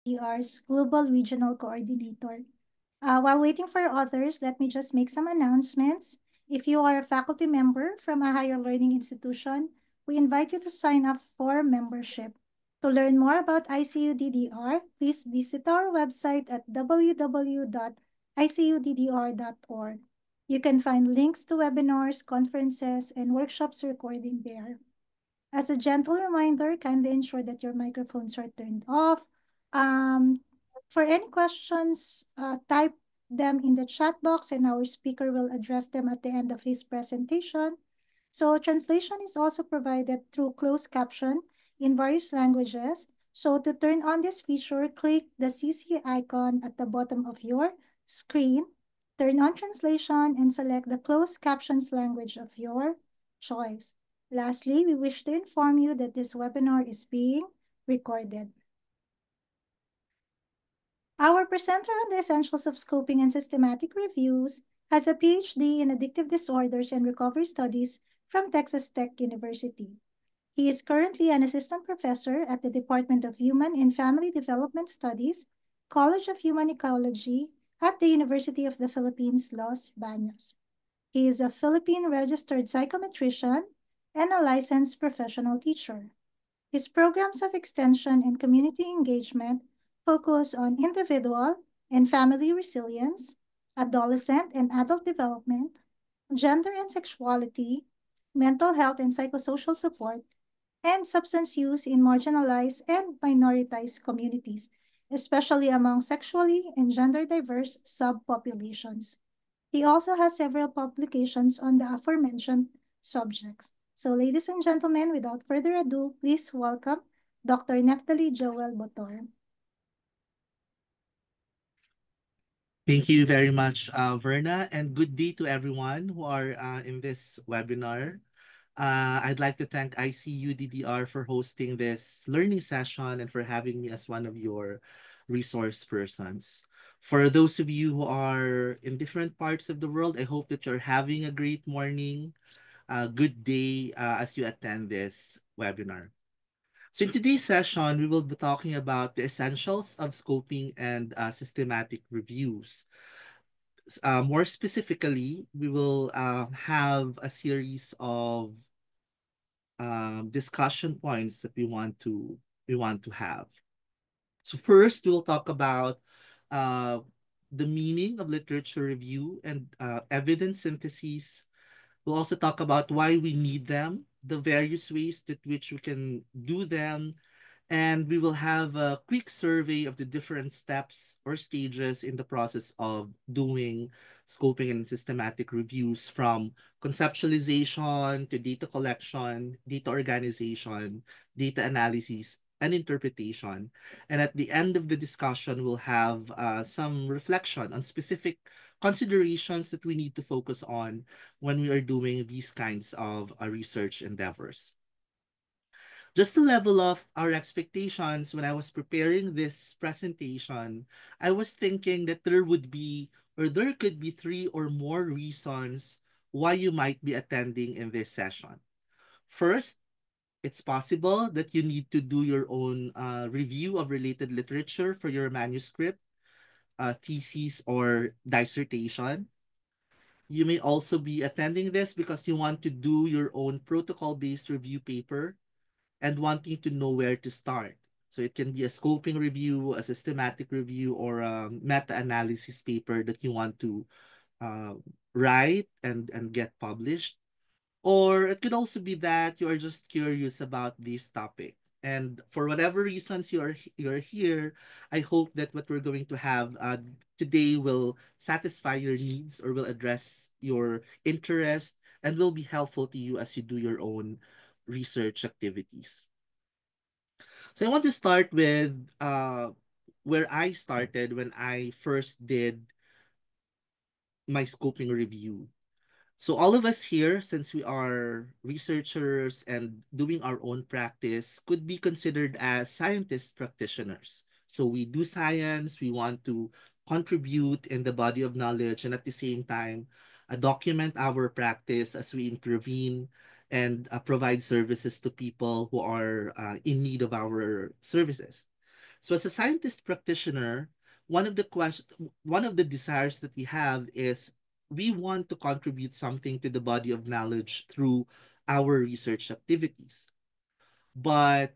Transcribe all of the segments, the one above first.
ICU-DDR's Global Regional Coordinator. While waiting for others, let me just make some announcements. If you are a faculty member from a higher learning institution, we invite you to sign up for membership. To learn more about ICU-DDR, please visit our website at www.icuddr.org. You can find links to webinars, conferences, and workshops recording there. As a gentle reminder, kindly ensure that your microphones are turned off. Um, for any questions, type them in the chat box and our speaker will address them at the end of his presentation. So translation is also provided through closed caption in various languages. So to turn on this feature, click the CC icon at the bottom of your screen, turn on translation, and select the closed captions language of your choice. Lastly, we wish to inform you that this webinar is being recorded. Our presenter on the essentials of scoping and systematic reviews has a PhD in addictive disorders and recovery studies from Texas Tech University. He is currently an assistant professor at the Department of Human and Family Development Studies, College of Human Ecology at the University of the Philippines, Los Baños. He is a Philippine registered psychometrician and a licensed professional teacher. His programs of extension and community engagement focus on individual and family resilience, adolescent and adult development, gender and sexuality, mental health and psychosocial support, and substance use in marginalized and minoritized communities, especially among sexually and gender diverse subpopulations. He also has several publications on the aforementioned subjects. So, ladies and gentlemen, without further ado, please welcome Dr. Neftali Joel Botor. Thank you very much, Verna, and good day to everyone who are in this webinar. I'd like to thank ICU-DDR for hosting this learning session and for having me as one of your resource persons. For those of you who are in different parts of the world, I hope that you're having a great morning, good day as you attend this webinar. So in today's session, we will be talking about the essentials of scoping and systematic reviews. More specifically, we will have a series of discussion points that we want to have. So first, we'll talk about uh, the meaning of literature review and evidence synthesis. We'll also talk about why we need them, the various ways that which we can do them, and we will have a quick survey of the different steps or stages in the process of doing scoping and systematic reviews, from conceptualization to data collection, data organization, data analysis, and interpretation. And at the end of the discussion, we'll have some reflection on specific considerations that we need to focus on when we are doing these kinds of research endeavors. Just to level off our expectations, when I was preparing this presentation, I was thinking that there would be, or there could be, three or more reasons why you might be attending in this session. First, it's possible that you need to do your own review of related literature for your manuscript, thesis, or dissertation. You may also be attending this because you want to do your own protocol-based review paper and wanting to know where to start. So it can be a scoping review, a systematic review, or a meta-analysis paper that you want to uh, write and get published. Or it could also be that you are just curious about this topic. And for whatever reasons you're here, I hope that what we're going to have today will satisfy your needs or will address your interest and will be helpful to you as you do your own research activities. So I want to start with where I started when I first did my scoping review. So all of us here, since we are researchers and doing our own practice, could be considered as scientist practitioners. So we do science, we want to contribute in the body of knowledge, and at the same time, document our practice as we intervene and provide services to people who are in need of our services. So as a scientist practitioner, one of the desires that we have is we want to contribute something to the body of knowledge through our research activities. But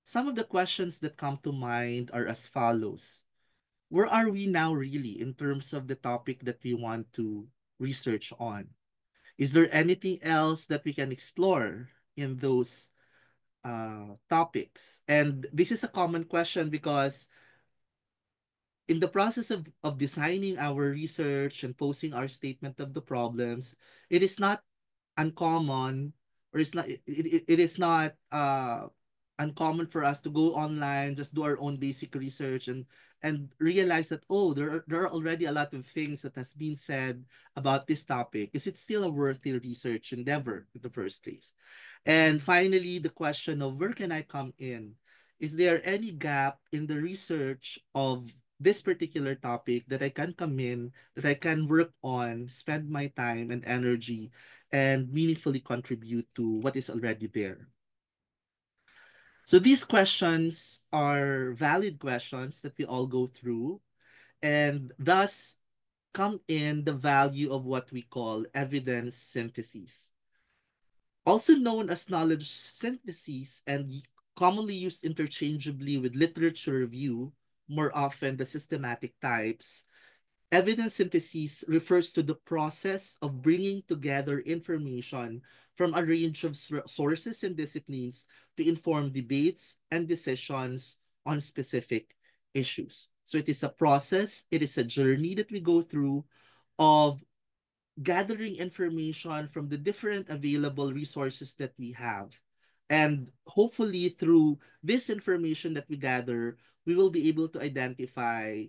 some of the questions that come to mind are as follows. Where are we now really in terms of the topic that we want to research on? Is there anything else that we can explore in those topics? And this is a common question because in the process of designing our research and posing our statement of the problems, it is not uncommon, or it is not uncommon for us to go online, just do our own basic research, and realize that, oh, there are already a lot of things that has been said about this topic. Is it still a worthy research endeavor in the first place? And finally, the question of where can I come in? Is there any gap in the research of this particular topic that I can come in, that I can work on, spend my time and energy, and meaningfully contribute to what is already there? So these questions are valid questions that we all go through, and thus come in the value of what we call evidence synthesis, also known as knowledge synthesis and commonly used interchangeably with literature review, more often the systematic types. Evidence synthesis refers to the process of bringing together information from a range of sources and disciplines to inform debates and decisions on specific issues. So it is a process, it is a journey that we go through of gathering information from the different available resources that we have. And hopefully, through this information that we gather, we will be able to identify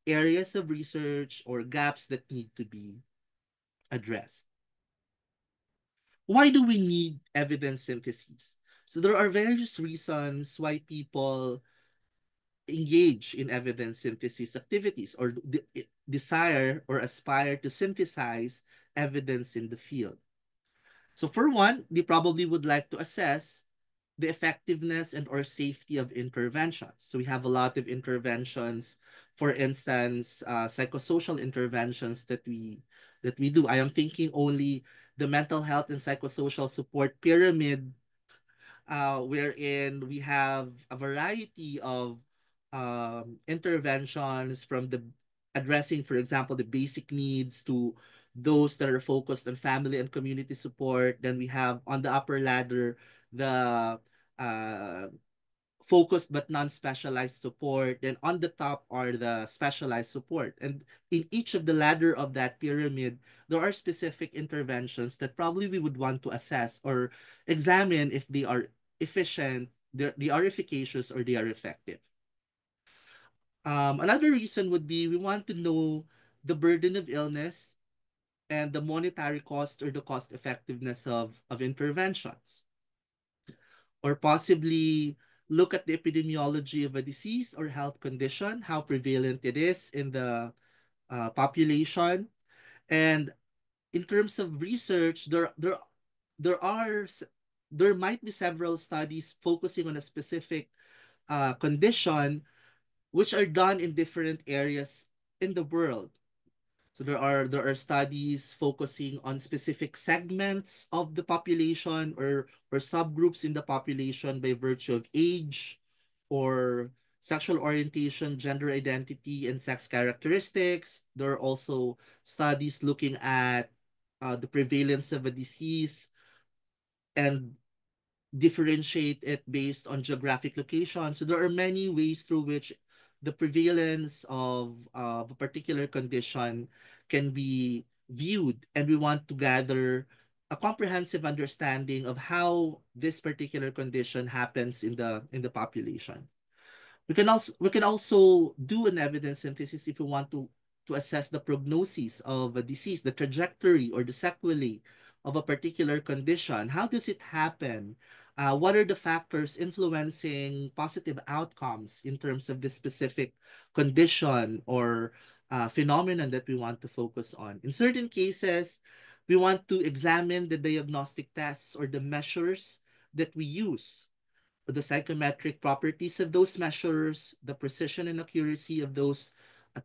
areas of research or gaps that need to be addressed. Why do we need evidence synthesis? So, there are various reasons why people engage in evidence synthesis activities or desire or aspire to synthesize evidence in the field. So for one, they probably would like to assess the effectiveness and or safety of interventions. So we have a lot of interventions, for instance, psychosocial interventions that we do. I am thinking only the mental health and psychosocial support pyramid, wherein we have a variety of interventions from the addressing, for example, the basic needs to those that are focused on family and community support. Then we have on the upper ladder the uh, focused but non-specialized support. Then on the top are the specialized support. And in each of the ladder of that pyramid, there are specific interventions that probably we would want to assess or examine if they are efficient, they are efficacious, or they are effective. Another reason would be we want to know the burden of illness and the monetary cost or the cost effectiveness of interventions, or possibly look at the epidemiology of a disease or health condition, how prevalent it is in the population. And in terms of research, there are there might be several studies focusing on a specific condition which are done in different areas in the world. So there are studies focusing on specific segments of the population or subgroups in the population by virtue of age or sexual orientation, gender identity, and sex characteristics. There are also studies looking at the prevalence of a disease and differentiate it based on geographic location. So there are many ways through which the prevalence of a particular condition can be viewed, and we want to gather a comprehensive understanding of how this particular condition happens in the population. We can also do an evidence synthesis if we want to assess the prognosis of a disease, the trajectory or the sequelae of a particular condition. How does it happen? What are the factors influencing positive outcomes in terms of this specific condition or phenomenon that we want to focus on? In certain cases, we want to examine the diagnostic tests or the measures that we use the psychometric properties of those measures, the precision and accuracy of those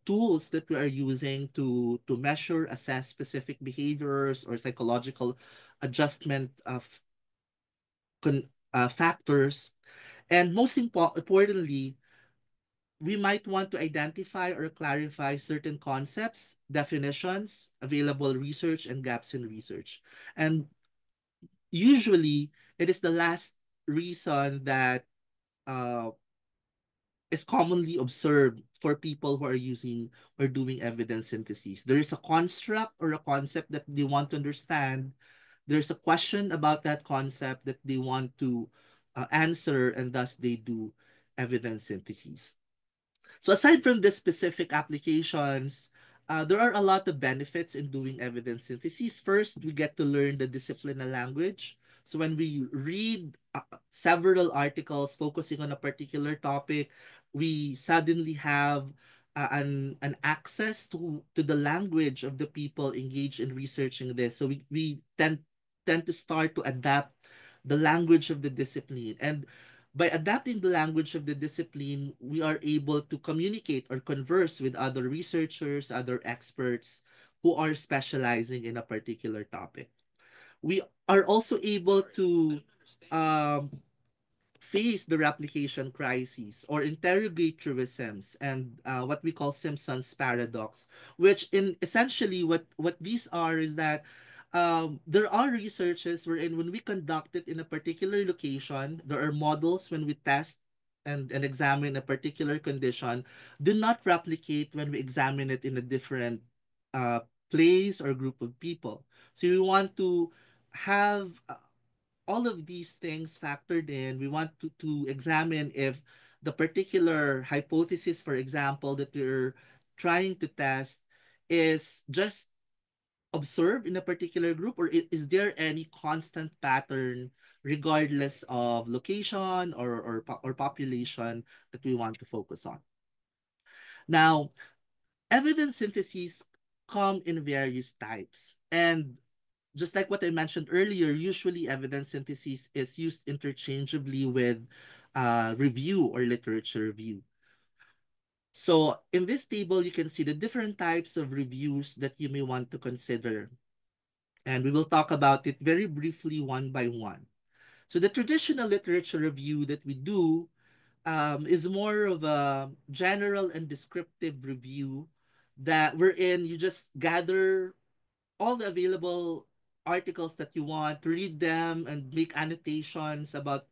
tools that we are using to measure, assess specific behaviors or psychological adjustment of factors. And most importantly, we might want to identify or clarify certain concepts, definitions, available research, and gaps in research. And usually, it is the last reason that uh, is commonly observed for people who are using or doing evidence synthesis. There is a construct or a concept that they want to understand. There's a question about that concept that they want to answer, and thus they do evidence synthesis. So aside from the specific applications, there are a lot of benefits in doing evidence synthesis. First, we get to learn the discipline of language. So when we read several articles focusing on a particular topic, we suddenly have an access to the language of the people engaged in researching this. So we tend to start to adapt the language of the discipline. And by adapting the language of the discipline, we are able to communicate or converse with other researchers, other experts who are specializing in a particular topic. We are also able to um, face the replication crises or interrogate truisms and what we call Simpson's paradox, which in essentially what these are is that there are researches wherein when we conduct it in a particular location, there are models when we test and examine a particular condition do not replicate when we examine it in a different uh, place or group of people. So we want to have all of these things factored in. We want to examine if the particular hypothesis, for example, that we're trying to test is just observed in a particular group, or is there any constant pattern regardless of location or population that we want to focus on. Now, evidence syntheses come in various types. And just like what I mentioned earlier, usually evidence synthesis is used interchangeably with review or literature review. So in this table, you can see the different types of reviews that you may want to consider. And we will talk about it very briefly one by one. So the traditional literature review that we do is more of a general and descriptive review that wherein you just gather all the available articles that you want, read them and make annotations about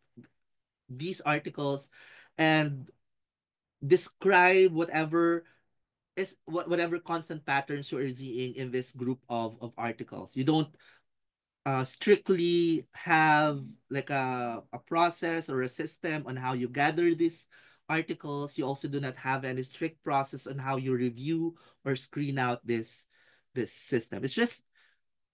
these articles and describe whatever constant patterns you are seeing in this group of articles. You don't strictly have like a process or a system on how you gather these articles. You also do not have any strict process on how you review or screen out this system. It's just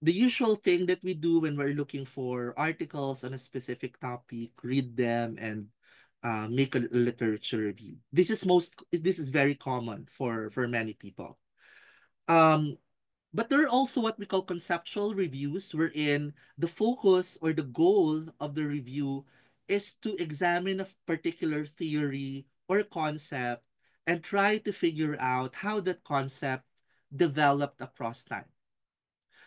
the usual thing that we do when we're looking for articles on a specific topic, read them and make a literature review. This is very common for many people. Um, but there are also what we call conceptual reviews, wherein the focus or the goal of the review is to examine a particular theory or concept and try to figure out how that concept developed across time.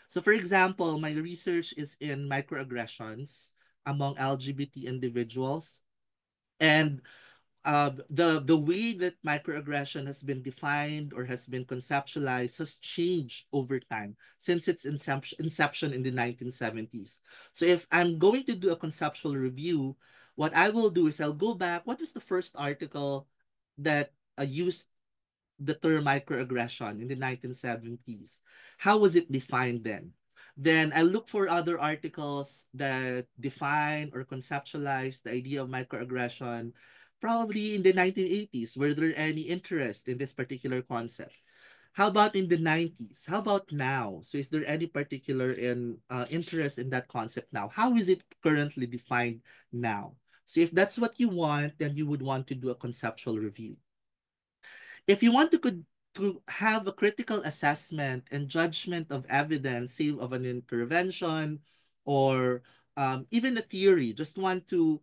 So, for example, my research is in microaggressions among LGBT individuals. And the way that microaggression has been defined or has been conceptualized has changed over time since its inception in the 1970s. So if I'm going to do a conceptual review, what I will do is I'll go back. What was the first article that used the term microaggression in the 1970s? How was it defined then? Then I look for other articles that define or conceptualize the idea of microaggression, probably in the 1980s. Were there any interest in this particular concept? How about in the 90s? How about now? So is there any particular interest in that concept now? How is it currently defined now? So if that's what you want, then you would want to do a conceptual review. If you want to have a critical assessment and judgment of evidence, say of an intervention or even a theory, just want to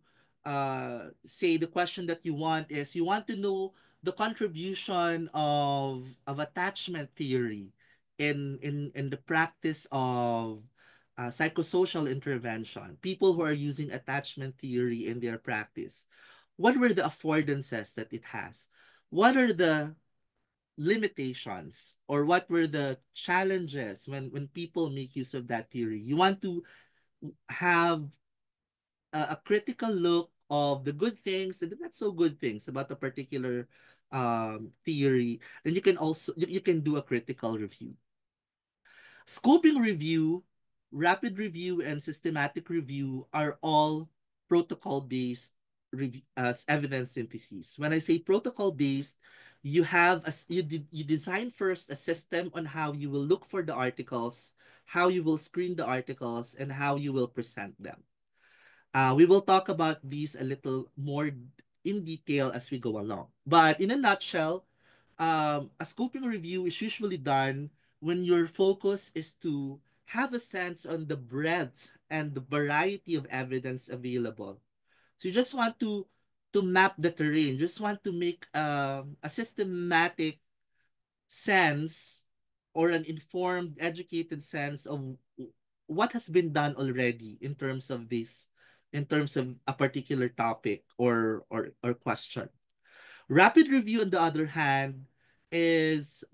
say the question that you want is you want to know the contribution of attachment theory in the practice of psychosocial intervention. People who are using attachment theory in their practice, what were the affordances that it has? What are the limitations, or what were the challenges when people make use of that theory? You want to have a critical look of the good things and the not so good things about a particular theory. Then you can also you can do a critical review. Scoping review, rapid review, and systematic review are all protocol-based review as evidence syntheses. When I say protocol-based, you have you design first a system on how you will look for the articles, how you will screen the articles, and how you will present them. We will talk about these a little more in detail as we go along. But in a nutshell, a scoping review is usually done when your focus is to have a sense on the breadth and the variety of evidence available. So you just want to map the terrain, just want to make a systematic sense or an informed, educated sense of what has been done already in terms of this, in terms of a particular topic or question. Rapid review, on the other hand, is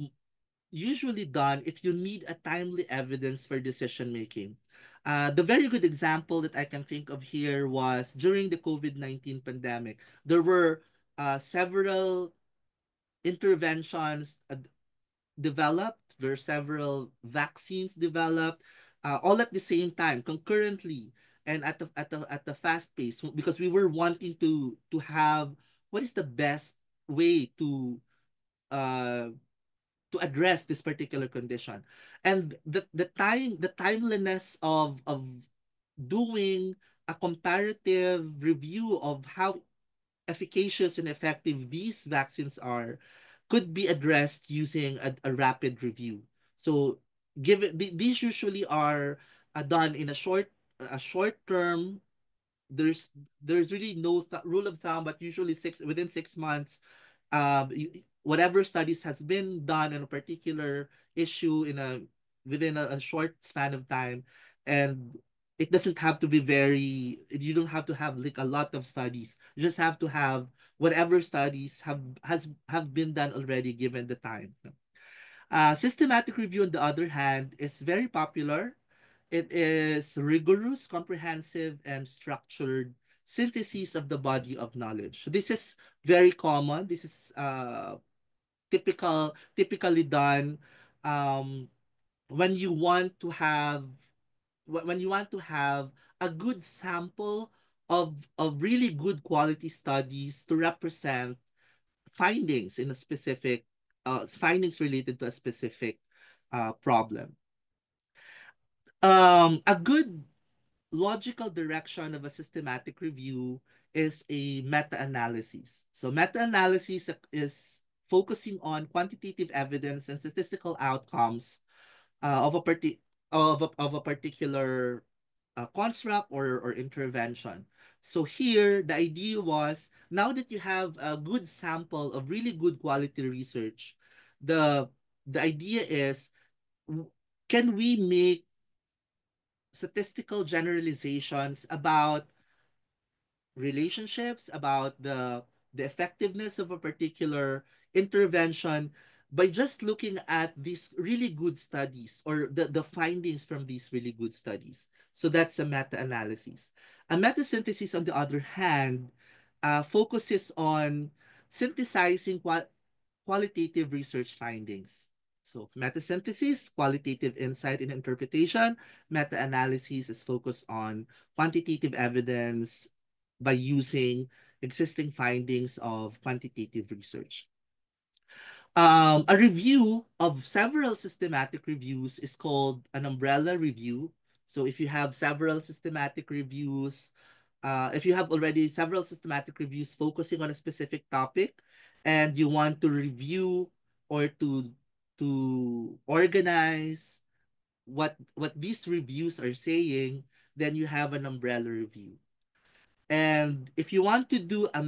usually done if you need a timely evidence for decision making. The very good example that I can think of here was during the COVID-19 pandemic. There were several interventions developed. There are several vaccines developed, all at the same time, concurrently, and at the fast pace, because we were wanting to have what is the best way uh to address this particular condition, and the timeliness of doing a comparative review of how efficacious and effective these vaccines are could be addressed using a rapid review. So these usually are done in a short term. There's really no rule of thumb, but usually within 6 months, whatever studies has been done in a particular issue in a within a short span of time, and it doesn't have to be very. You don't have to have like a lot of studies. You just have to have whatever studies have been done already given the time. Systematic review, on the other hand, is very popular. It is rigorous, comprehensive, and structured synthesis of the body of knowledge. So this is very common. This is typically done um, when you want to have when you want to have a good sample of really good quality studies to represent findings in a specific findings related to a specific problem. A good logical direction of a systematic review is a meta-analysis. So meta-analysis is focusing on quantitative evidence and statistical outcomes of a particular construct or intervention. So here, the idea was, now that you have a good sample of really good quality research, the the idea is, can we make statistical generalizations about relationships, about the effectiveness of a particular intervention by just looking at these really good studies or the findings from these really good studies. So that's a meta-analysis. A meta-synthesis, on the other hand, focuses on synthesizing qualitative research findings. So meta-synthesis, qualitative insight and interpretation. Meta-analysis is focused on quantitative evidence by using existing findings of quantitative research. A review of several systematic reviews is called an umbrella review. So if you have several systematic reviews, if you have already several systematic reviews focusing on a specific topic, and you want to review or to organize what these reviews are saying, then you have an umbrella review. And if you want to do a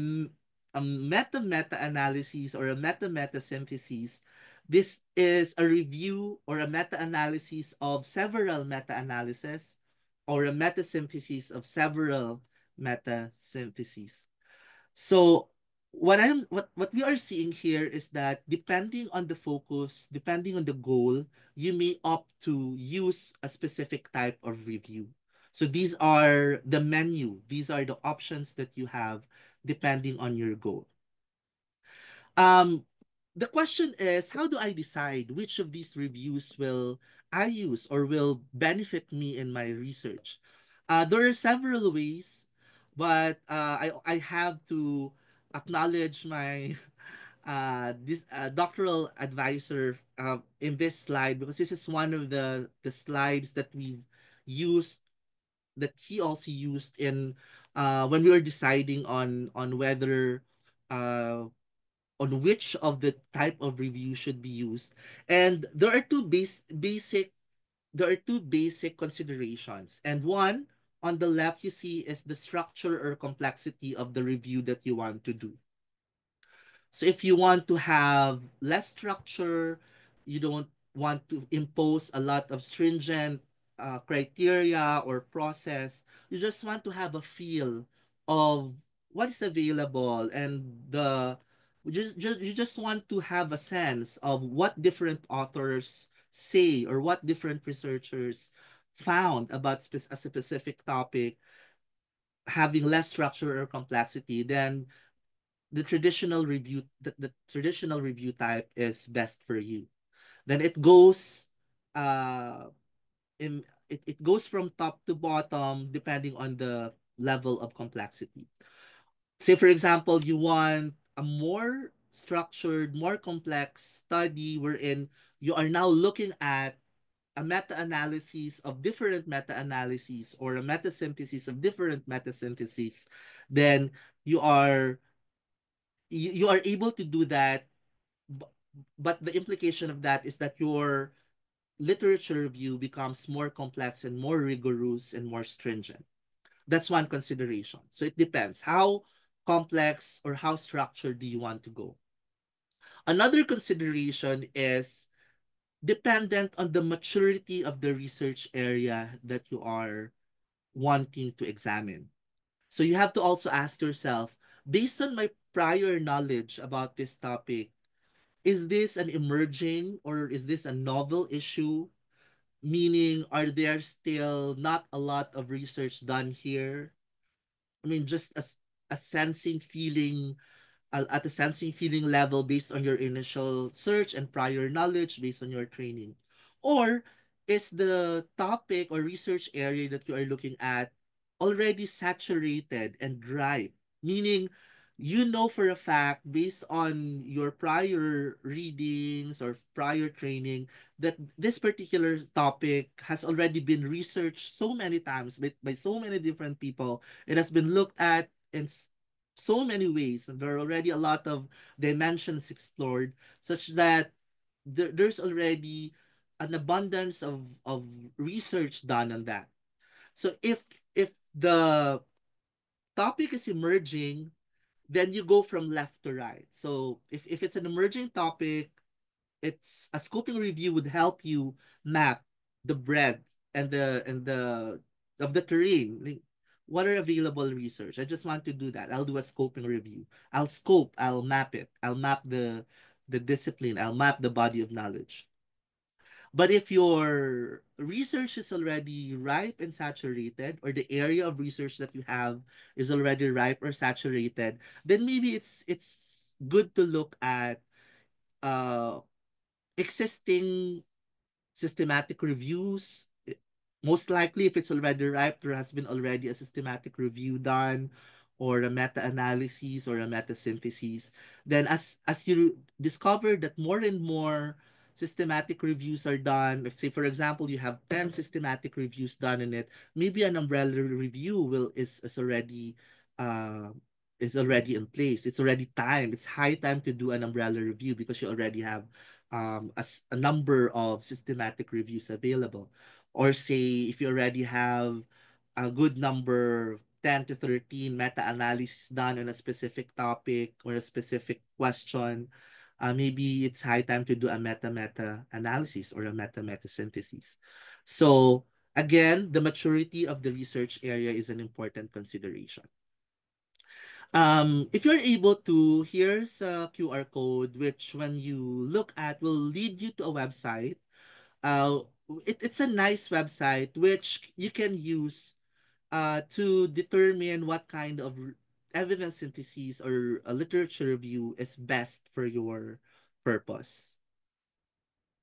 meta analysis or a meta synthesis, this is a review or a meta analysis of several meta analyses or a meta synthesis of several meta syntheses. So what we are seeing here is that depending on the focus, depending on the goal, you may opt to use a specific type of review. So these are the menu, these are the options that you have depending on your goal. Um, the question is, how do I decide which of these reviews will I use or will benefit me in my research? There are several ways, but I have to acknowledge my this doctoral advisor in this slide, because this is one of the slides that we've used, that he also used in when we were deciding on whether uh on which of the type of review should be used. And there are two basic considerations. And one on the left you see is the structure or complexity of the review that you want to do. So if you want to have less structure, you don't want to impose a lot of stringent criteria or process. You just want to have a feel of what is available, and the you just want to have a sense of what different authors say or what different researchers found about a specific topic, having less structure or complexity. Then the traditional review type is best for you. Then it goes uh it goes from top to bottom depending on the level of complexity. Say for example, you want a more structured, more complex study wherein you are now looking at a meta-analysis of different meta-analyses or a meta-synthesis of different meta-syntheses. Then you are you are able to do that. Bu- but the implication of that is that your literature review becomes more complex and more rigorous and more stringent. That's one consideration. So it depends. How complex or how structured do you want to go? Another consideration is dependent on the maturity of the research area that you are wanting to examine. So you have to also ask yourself, based on my prior knowledge about this topic, is this an emerging or is this a novel issue? Meaning, are there still not a lot of research done here? I mean, just a sensing feeling at a sensing feeling level based on your initial search and prior knowledge based on your training? Or is the topic or research area that you are looking at already saturated and ripe? Meaning, you know for a fact, based on your prior readings or prior training, that this particular topic has already been researched so many times by so many different people. It has been looked at in so many ways, and there are already a lot of dimensions explored, such that there's already an abundance of research done on that. So if the topic is emerging, then you go from left to right. So if it's an emerging topic, it's a scoping review would help you map the breadth and the of the terrain. Like, what are available research? I just want to do that. I'll do a scoping review. I'll map it. I'll map the discipline. I'll map the body of knowledge. But if your research is already ripe and saturated, or the area of research that you have is already ripe or saturated, then maybe it's good to look at uh existing systematic reviews. Most likely, if it's already ripe, there has been already a systematic review done, or a meta-analysis or a meta-synthesis. Then as you discover that more and more systematic reviews are done, if say for example you have 10 systematic reviews done in it, maybe an umbrella review uh is already in place. It's already time. It's high time to do an umbrella review because you already have a number of systematic reviews available. Or say if you already have a good number, 10 to 13 meta-analysis done on a specific topic or a specific question, maybe it's high time to do a meta-meta analysis or a meta-meta synthesis. So again, the maturity of the research area is an important consideration. If you're able to, here's a QR code, which when you look at will lead you to a website. Uh, it's a nice website which you can use to determine what kind of evidence synthesis or a literature review is best for your purpose.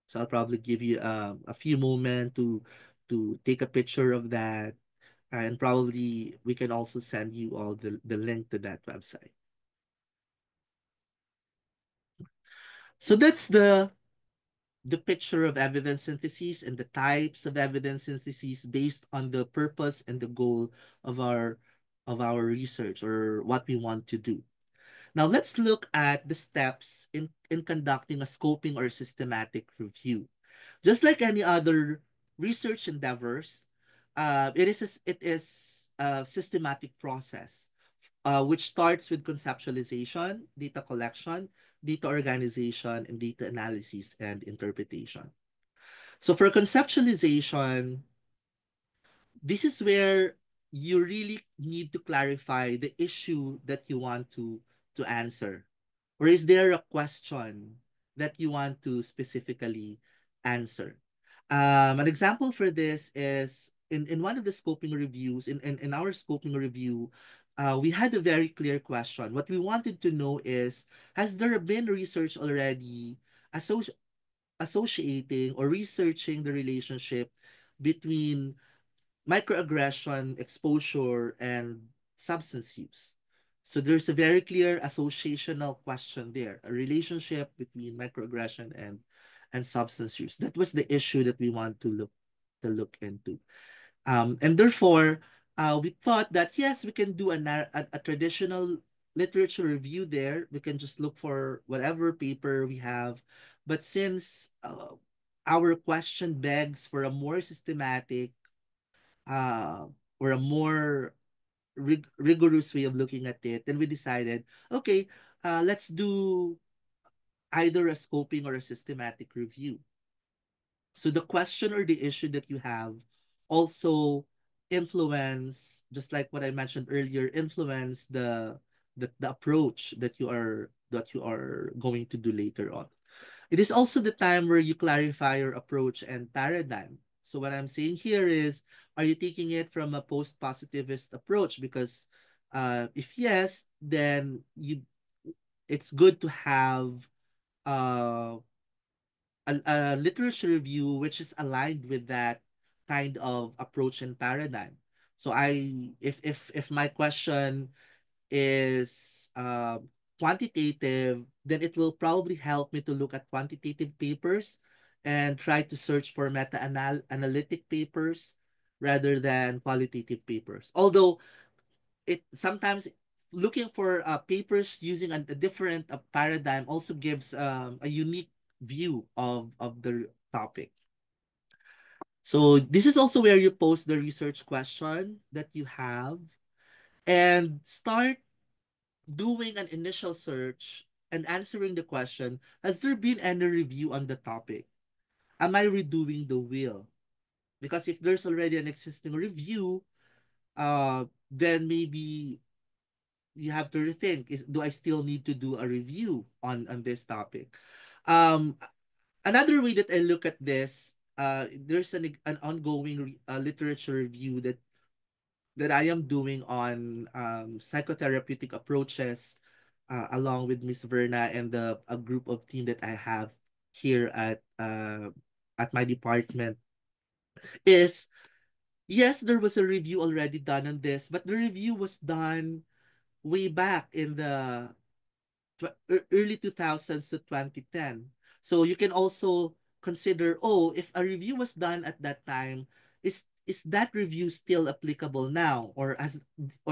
So I'll probably give you a few moments to take a picture of that, and probably we can also send you all the link to that website. So that's the picture of evidence synthesis and the types of evidence synthesis based on the purpose and the goal of our research or what we want to do. Now let's look at the steps in conducting a scoping or systematic review. Just like any other research endeavors, it is a systematic process, which starts with conceptualization, data collection, data organization, and data analysis and interpretation. So for conceptualization, this is where you really need to clarify the issue that you want to answer. Or is there a question that you want to specifically answer? An example for this is in one of the scoping reviews, in our scoping review, we had a very clear question. What we wanted to know is, has there been research already associ- associating or researching the relationship between microaggression, exposure, and substance use? So there's a very clear associational question there, a relationship between microaggression and substance use. That was the issue that we want to look into. And therefore, we thought that yes, we can do a traditional literature review there. We can just look for whatever paper we have. But since our question begs for a more systematic uh, or a more rigorous way of looking at it, then we decided, okay, let's do either a scoping or a systematic review. So the question or the issue that you have also influence, just like what I mentioned earlier, influence the approach that you are going to do later on. It is also the time where you clarify your approach and paradigm. So what I'm saying here is, are you taking it from a post-positivist approach? Because if yes, then it's good to have uh, a literature review which is aligned with that kind of approach and paradigm. So if my question is quantitative, then it will probably help me to look at quantitative papers and try to search for meta-analytic papers rather than qualitative papers. Although it sometimes looking for papers using a different paradigm also gives a unique view of the topic. So this is also where you post the research question that you have and start doing an initial search and answering the question, has there been any review on the topic? Am I redoing the wheel? Because if there's already an existing review, then maybe you have to rethink, do I still need to do a review on this topic? Um, Another way that I look at this, there's an ongoing literature review that I am doing on psychotherapeutic approaches along with Miss Verna and a group of team that I have here at my department. Is yes, there was a review already done on this, but the review was done way back in the early 2000s to 2010. So you can also consider, oh, if a review was done at that time, is that review still applicable now? Or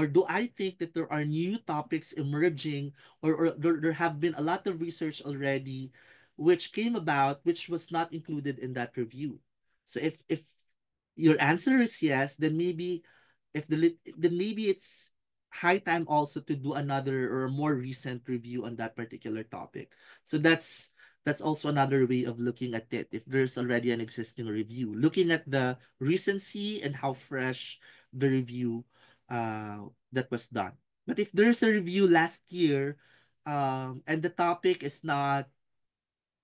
do I think that there are new topics emerging, or there have been a lot of research already which came about which was not included in that review? So if your answer is yes, then maybe if then maybe it's high time also to do another or a more recent review on that particular topic. So that's also another way of looking at it. If there's already an existing review, looking at the recency and how fresh the review that was done. But if there's a review last year, and the topic is not,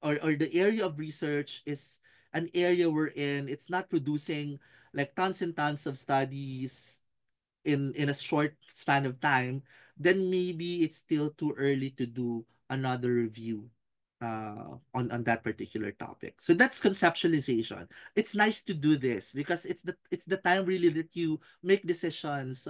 or the area of research is an area wherein it's not producing like tons and tons of studies in a short span of time, then maybe it's still too early to do another review on that particular topic. So that's conceptualization. It's nice to do this because it's the time really that you make decisions.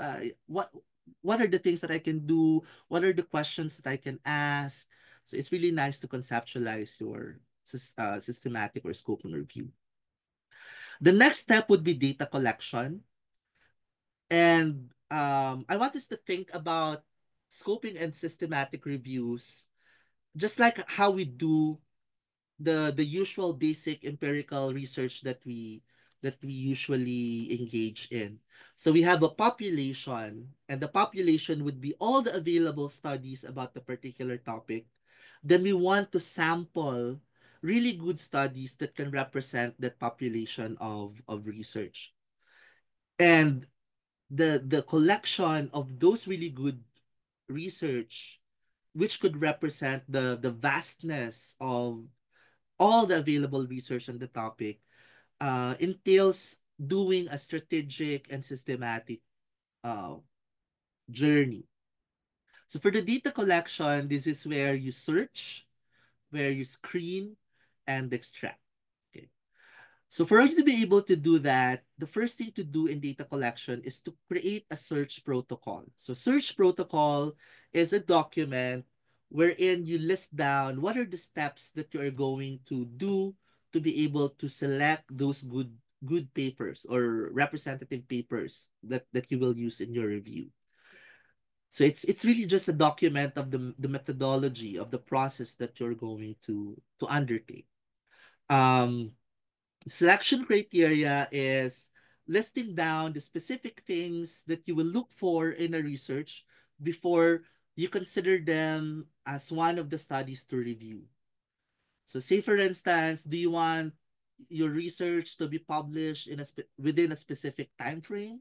What are the things that I can do? What are the questions that I can ask? So it's really nice to conceptualize your systematic or scoping review. The next step would be data collection. And I want us to think about scoping and systematic reviews, just like how we do the usual basic empirical research that we usually engage in. So we have a population, and the population would be all the available studies about the particular topic. Then we want to sample really good studies that can represent that population of research. And the collection of those really good research, which could represent the vastness of all the available research on the topic, entails doing a strategic and systematic uh, journey. So for the data collection, this is where you search, where you screen, and extract. Okay. So for you to be able to do that, the first thing to do in data collection is to create a search protocol. So search protocol is a document wherein you list down what are the steps that you are going to do to be able to select those good papers or representative papers that you will use in your review. So it's really just a document of the methodology of the process that you're going to undertake. Um, Selection criteria is listing down the specific things that you will look for in a research before you consider them as one of the studies to review. So say for instance, do you want your research to be published within a specific time frame?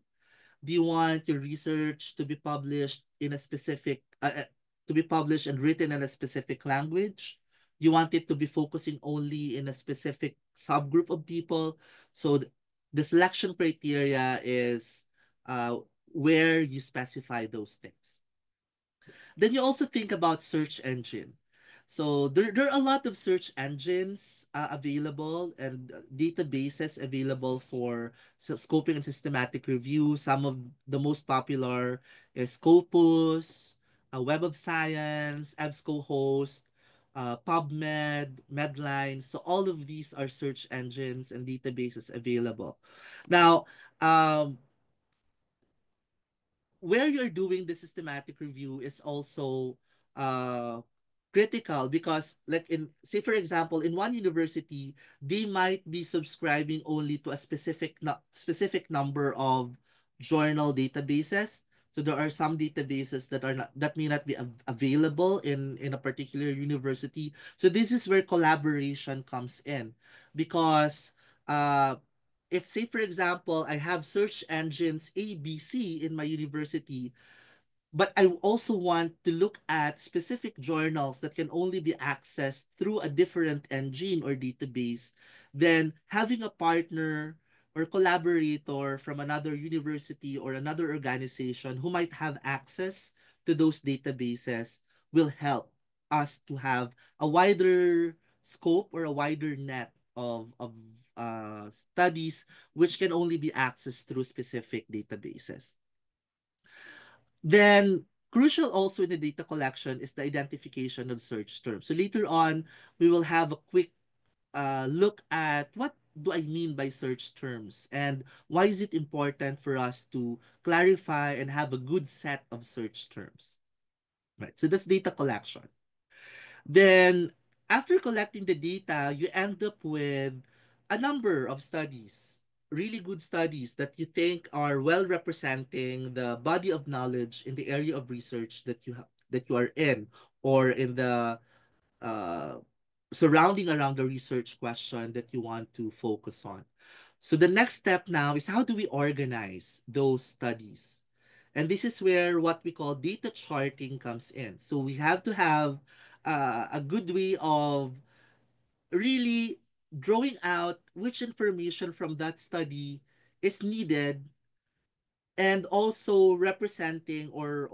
Do you want your research to be published in a specific to be published and written in a specific language? You want it to be focusing only in a specific subgroup of people? So the selection criteria is where you specify those things. Then you also think about search engine. So there are a lot of search engines available and databases available for scoping and systematic review. Some of the most popular is Scopus, Web of Science, EBSCOhost, PubMed, Medline. So all of these are search engines and databases available. Now, where you're doing the systematic review is also uh critical because like in say for example in one university they might be subscribing only to a specific number of journal databases. So there are some databases that may not be available in a particular university. So this is where collaboration comes in because uh if say for example I have search engines ABC in my university, but I also want to look at specific journals that can only be accessed through a different engine or database, then having a partner or collaborator from another university or another organization who might have access to those databases will help us to have a wider scope or a wider net of studies which can only be accessed through specific databases. Then, crucial also in the data collection is the identification of search terms. So later on, we will have a quick look at what do I mean by search terms and why is it important for us to clarify and have a good set of search terms. Right. So that's data collection. Then, after collecting the data, you end up with a number of studies really good studies that you think are well representing the body of knowledge in the area of research that that you are in, or in the uh, surrounding around the research question that you want to focus on. So the next step now is, how do we organize those studies? And this is where what we call data charting comes in. So we have to have a good way of really drawing out which information from that study is needed, and also representing or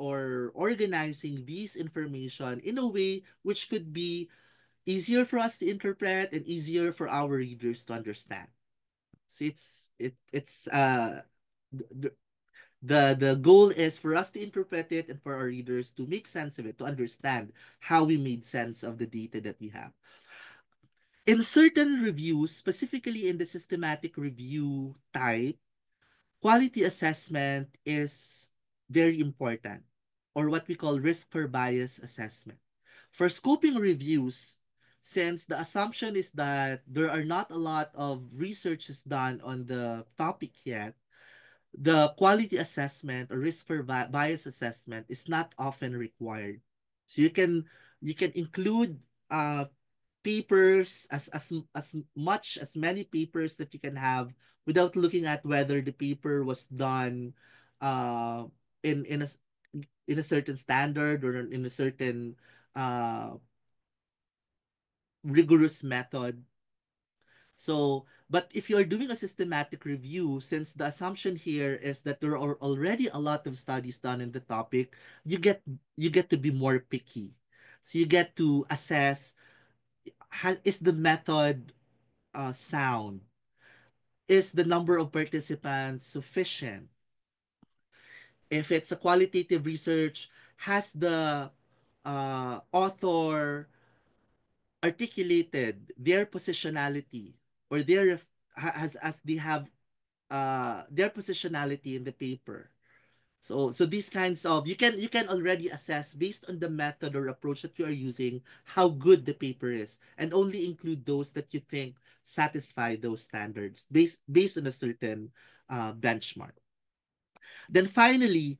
organizing these information in a way which could be easier for us to interpret and easier for our readers to understand. So it's the, the goal is for us to interpret it and for our readers to make sense of it, to understand how we made sense of the data that we have. In certain reviews, specifically in the systematic review type, quality assessment is very important, or what we call risk for bias assessment. For scoping reviews, since the assumption is that there are not a lot of researches done on the topic yet, the quality assessment or risk for bias assessment is not often required. So you can include papers, as much as many papers that you can have, without looking at whether the paper was done uh in in a certain standard or in a certain uh rigorous method. So, but if you're doing a systematic review, since the assumption here is that there are already a lot of studies done in the topic, you get you get to be more picky. So you get to assess, is the method sound? Is the number of participants sufficient? If it's a qualitative research, has the author articulated their positionality, or has, as they have their positionality in the paper. So these kinds of, you can already assess based on the method or approach that you are using how good the paper is, and only include those that you think satisfy those standards based on a certain benchmark. Then finally,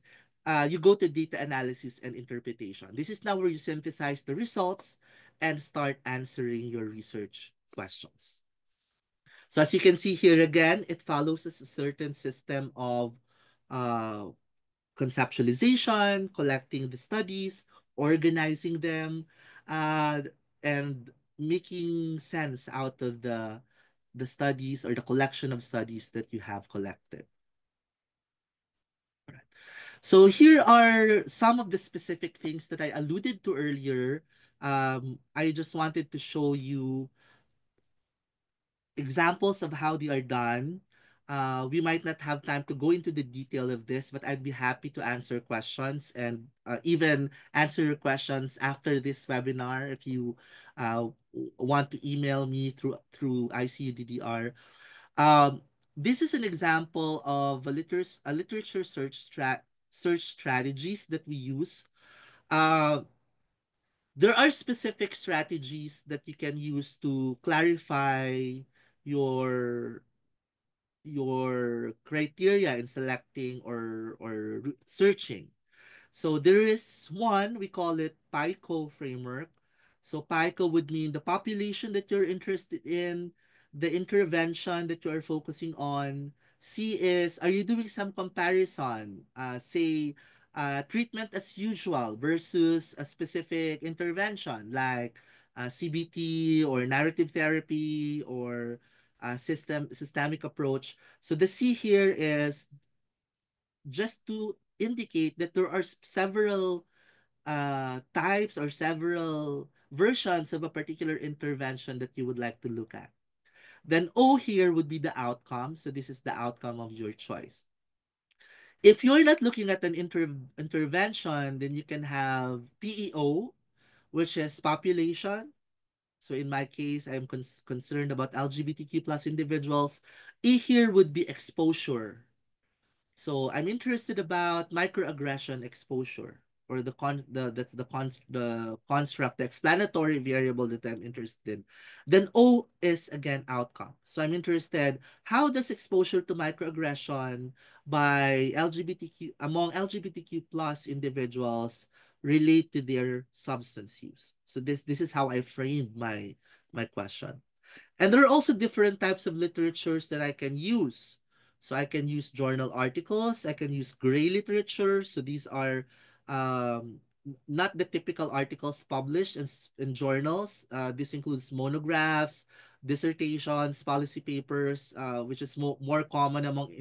you go to data analysis and interpretation. This is now where you synthesize the results and start answering your research questions. So as you can see here again, it follows a certain system of uh, conceptualization, collecting the studies, organizing them, uh, and making sense out of the studies or the collection of studies that you have collected. So here are some of the specific things that I alluded to earlier. I just wanted to show you examples of how they are done. We might not have time to go into the detail of this, but I'd be happy to answer questions, and even answer your questions after this webinar if you want to email me through ICUDDR. Um, this is an example of a literature search strategies that we use. Uh, there are specific strategies that you can use to clarify your criteria in selecting or searching. So there is one, we call it PICO framework. So PICO would mean the population that you're interested in, the intervention that you are focusing on. C is, are you doing some comparison? Say, treatment as usual versus a specific intervention like CBT or narrative therapy or systemic approach. So the C here is just to indicate that there are several types or several versions of a particular intervention that you would like to look at. Then O here would be the outcome. So this is the outcome of your choice. If you're not looking at an intervention, then you can have PEO, which is population. So in my case, I'm concerned about LGBTQ plus individuals. E here would be exposure. So I'm interested about microaggression exposure or the construct, the explanatory variable that I'm interested in, then O is again outcome. So I'm interested, how does exposure to microaggression by LGBTQ among LGBTQ plus individuals relate to their substance use? So this is how I framed my question. And there are also different types of literatures that I can use. So I can use journal articles, I can use gray literature. So these are not the typical articles published in journals. This includes monographs, dissertations, policy papers, which is more common among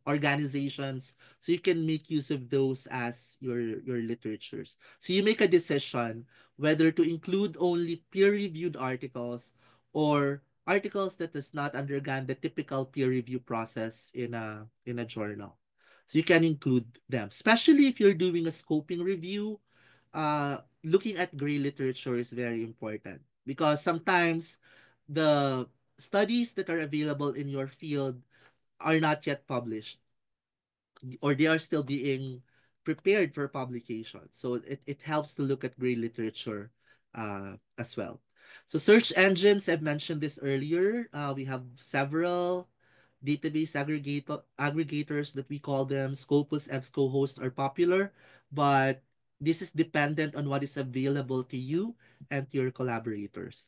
organizations. So you can make use of those as your literatures. So you make a decision whether to include only peer-reviewed articles or articles that does not undergone the typical peer review process in a journal. So you can include them, especially if you're doing a scoping review. Looking at gray literature is very important because sometimes the studies that are available in your field are not yet published, or they are still being prepared for publication. So it helps to look at gray literature as well. So search engines, I've mentioned this earlier. We have several database aggregators that we call them. Scopus, EBSCOhost are popular, but this is dependent on what is available to you and to your collaborators.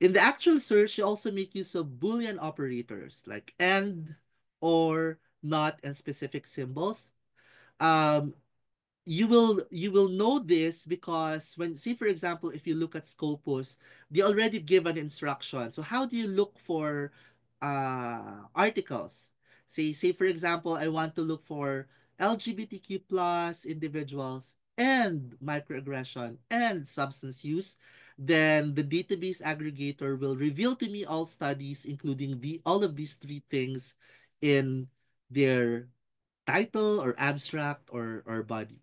In the actual search, you also make use of Boolean operators like and, or, not, and specific symbols. Um, you will know this because when, say for example, if you look at Scopus, they already give an instruction. So how do you look for articles? Say for example, I want to look for LGBTQ plus individuals and microaggression and substance use. Then the database aggregator will reveal to me all studies, including the all of these three things in their title or abstract or body.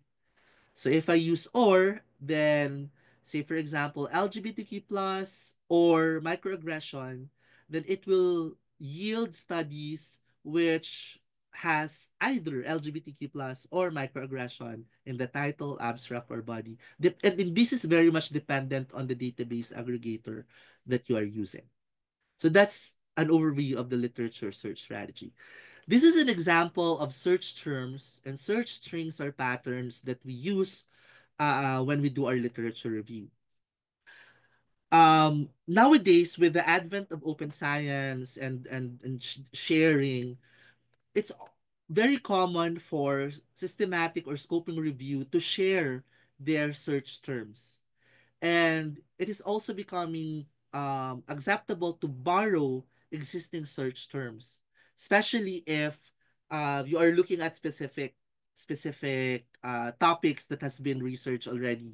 So if I use or, then say for example, LGBTQ plus or microaggression, then it will yield studies which has either LGBTQ plus or microaggression in the title, abstract, or body. And this is very much dependent on the database aggregator that you are using. So that's an overview of the literature search strategy. This is an example of search terms and search strings or patterns that we use when we do our literature review. Nowadays, with the advent of open science and sharing, it's very common for systematic or scoping review to share their search terms. And it is also becoming acceptable to borrow existing search terms, especially if you are looking at specific topics that has been researched already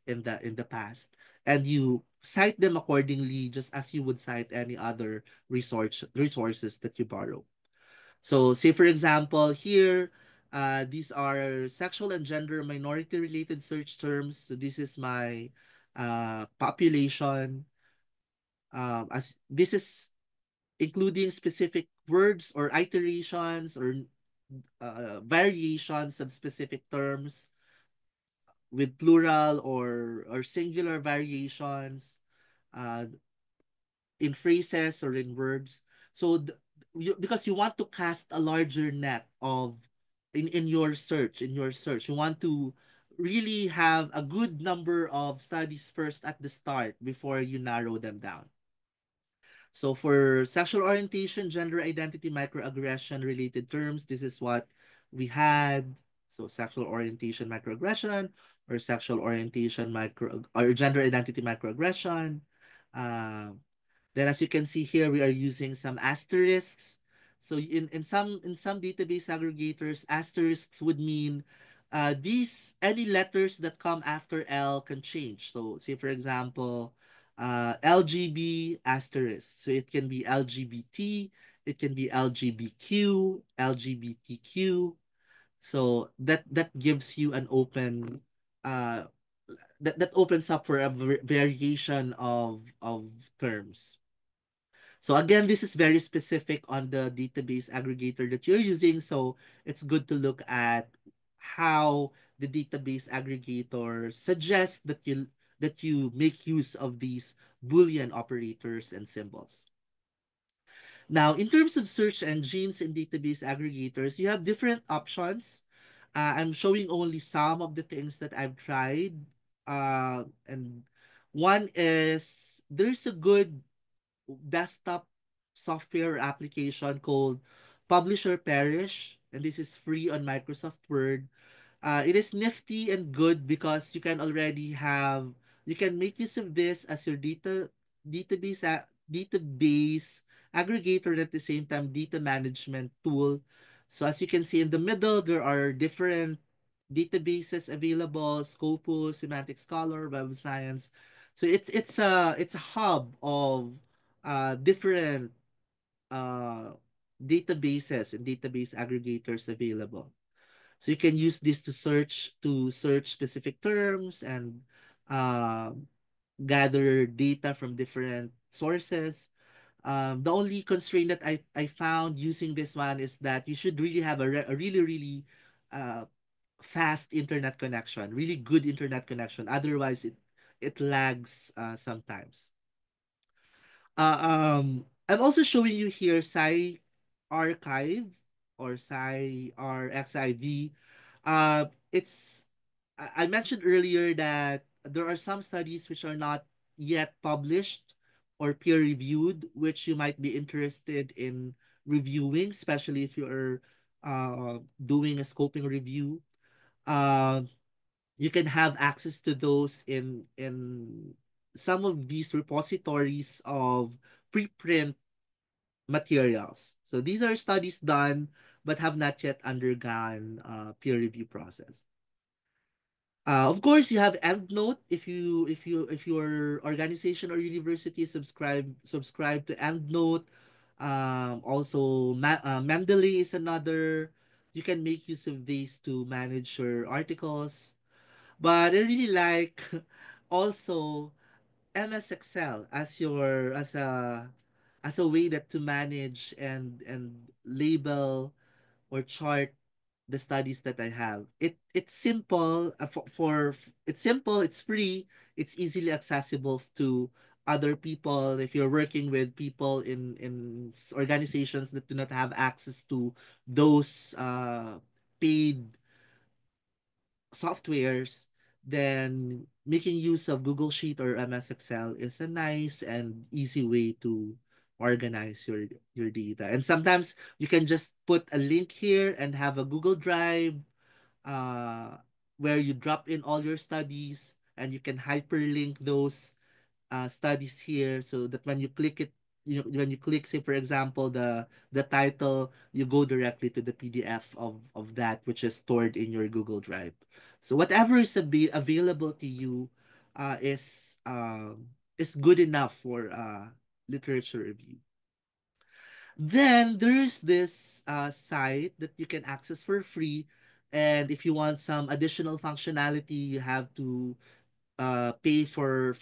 in the past, and you cite them accordingly, just as you would cite any other resources that you borrow. So, say for example, here, these are sexual and gender minority related search terms. So, this is my population. As this is including specific words or iterations or variations of specific terms with plural or singular variations. In phrases or in words. So because you want to cast a larger net of in your search, you want to really have a good number of studies first at the start before you narrow them down. So for sexual orientation, gender identity, microaggression related terms, this is what we had. So sexual orientation microaggression, or sexual orientation micro, or gender identity microaggression. Uh, then as you can see here, we are using some asterisks. So in some database aggregators, asterisks would mean these any letters that come after L can change. So say for example, LGB asterisk. So it can be LGBT, it can be LGBTQ, LGBTQ. So that gives you an open uh that opens up for a variation of terms. So again, this is very specific on the database aggregator that you're using. So it's good to look at how the database aggregator suggests that you make use of these Boolean operators and symbols. Now, in terms of search engines and database aggregators, you have different options. I'm showing only some of the things that I've tried. And one is there's a good desktop software application called Publisher Parish, and this is free on Microsoft Word. It is nifty and good because you can make use of this as your database aggregator and at the same time data management tool. So as you can see in the middle, there are different databases available: Scopus, Semantic Scholar, Web of Science. So it's a hub of different uh, databases and database aggregators available. So you can use this to search specific terms and um, gather data from different sources. The only constraint that I found using this one is that you should really have a really, really uh, fast internet connection, really good internet connection. Otherwise, it lags sometimes. I'm also showing you here Sci Archive or Sci RXIV. It's I mentioned earlier that there are some studies which are not yet published or peer reviewed, which you might be interested in reviewing, especially if you're doing a scoping review. Uh, you can have access to those in some of these repositories of preprint materials. So these are studies done but have not yet undergone peer review process. Of course, you have EndNote if your organization or university subscribe to EndNote. Also, Mendeley is another. You can make use of these to manage your articles. But I really like also MS Excel as a way that to manage and label or chart the studies that I have. It's simple it's simple, it's free, it's easily accessible to other people if you're working with people in organizations that do not have access to those paid softwares, then making use of Google Sheet or MS Excel is a nice and easy way to organize your data. And sometimes you can just put a link here and have a Google Drive uh, where you drop in all your studies and you can hyperlink those studies here so that when you click it, when you click, say for example, the title, you go directly to the PDF of that which is stored in your Google Drive. So whatever is available to you is good enough for literature review. Then there's this site that you can access for free, and if you want some additional functionality, you have to pay for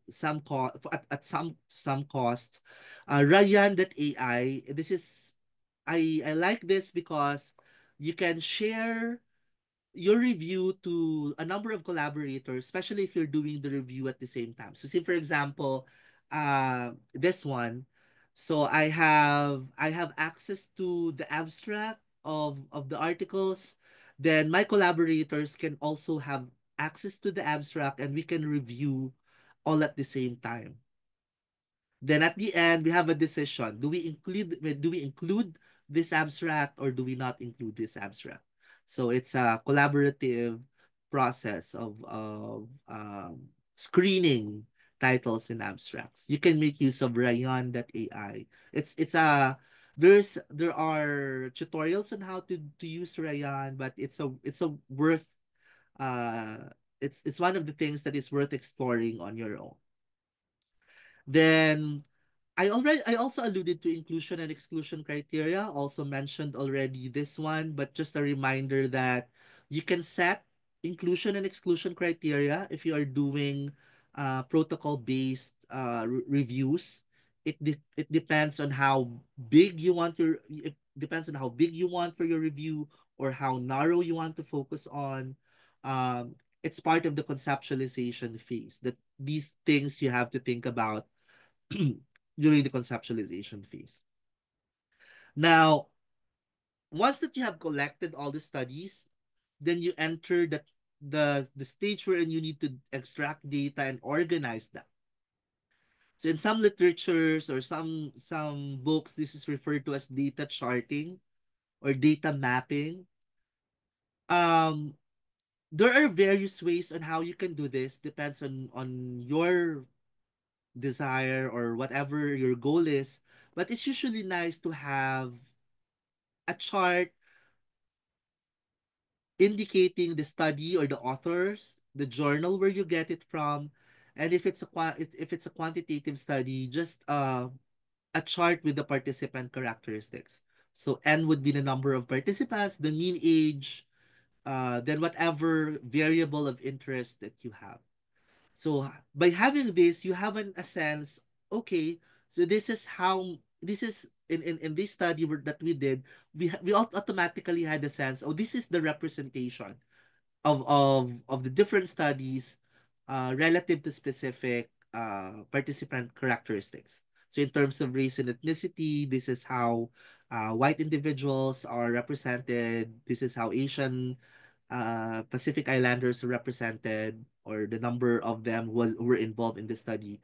some cost at some cost. Ryan.ai. This is I like this because you can share your review to a number of collaborators, especially if you're doing the review at the same time. So, say for example, this one. So I have access to the abstract of the articles. Then my collaborators can also have access to the abstract, and we can review all at the same time. Then at the end, we have a decision. Do we include this abstract or do we not include this abstract? So it's a collaborative process of screening titles and abstracts. You can make use of Rayon.ai. It's a there are tutorials on how to use Rayon, but it's a worth it's one of the things that is worth exploring on your own. Then I also alluded to inclusion and exclusion criteria, also mentioned already this one, but just a reminder that you can set inclusion and exclusion criteria if you are doing protocol based reviews. It depends on how big you want depends on how big you want for your review or how narrow you want to focus on. Um, it's part of the conceptualization phase that these things you have to think about during the conceptualization phase. Now, once that you have collected all the studies, then you enter the stage wherein you need to extract data and organize that. So in some literatures or some books, this is referred to as data charting or data mapping. Um, there are various ways on how you can do this. Depends on your desire or whatever your goal is. But it's usually nice to have a chart indicating the study or the authors, the journal where you get it from, and if it's a quantitative study, just a chart with the participant characteristics. So N would be the number of participants, the mean age, then whatever variable of interest that you have. So by having this, you have a sense, okay, so this is how this is in this study that we did, we automatically had a sense, oh, this is the representation of the different studies relative to specific participant characteristics. So in terms of race and ethnicity, this is how white individuals are represented. This is how Asian Pacific Islanders are represented, or the number of them were involved in the study.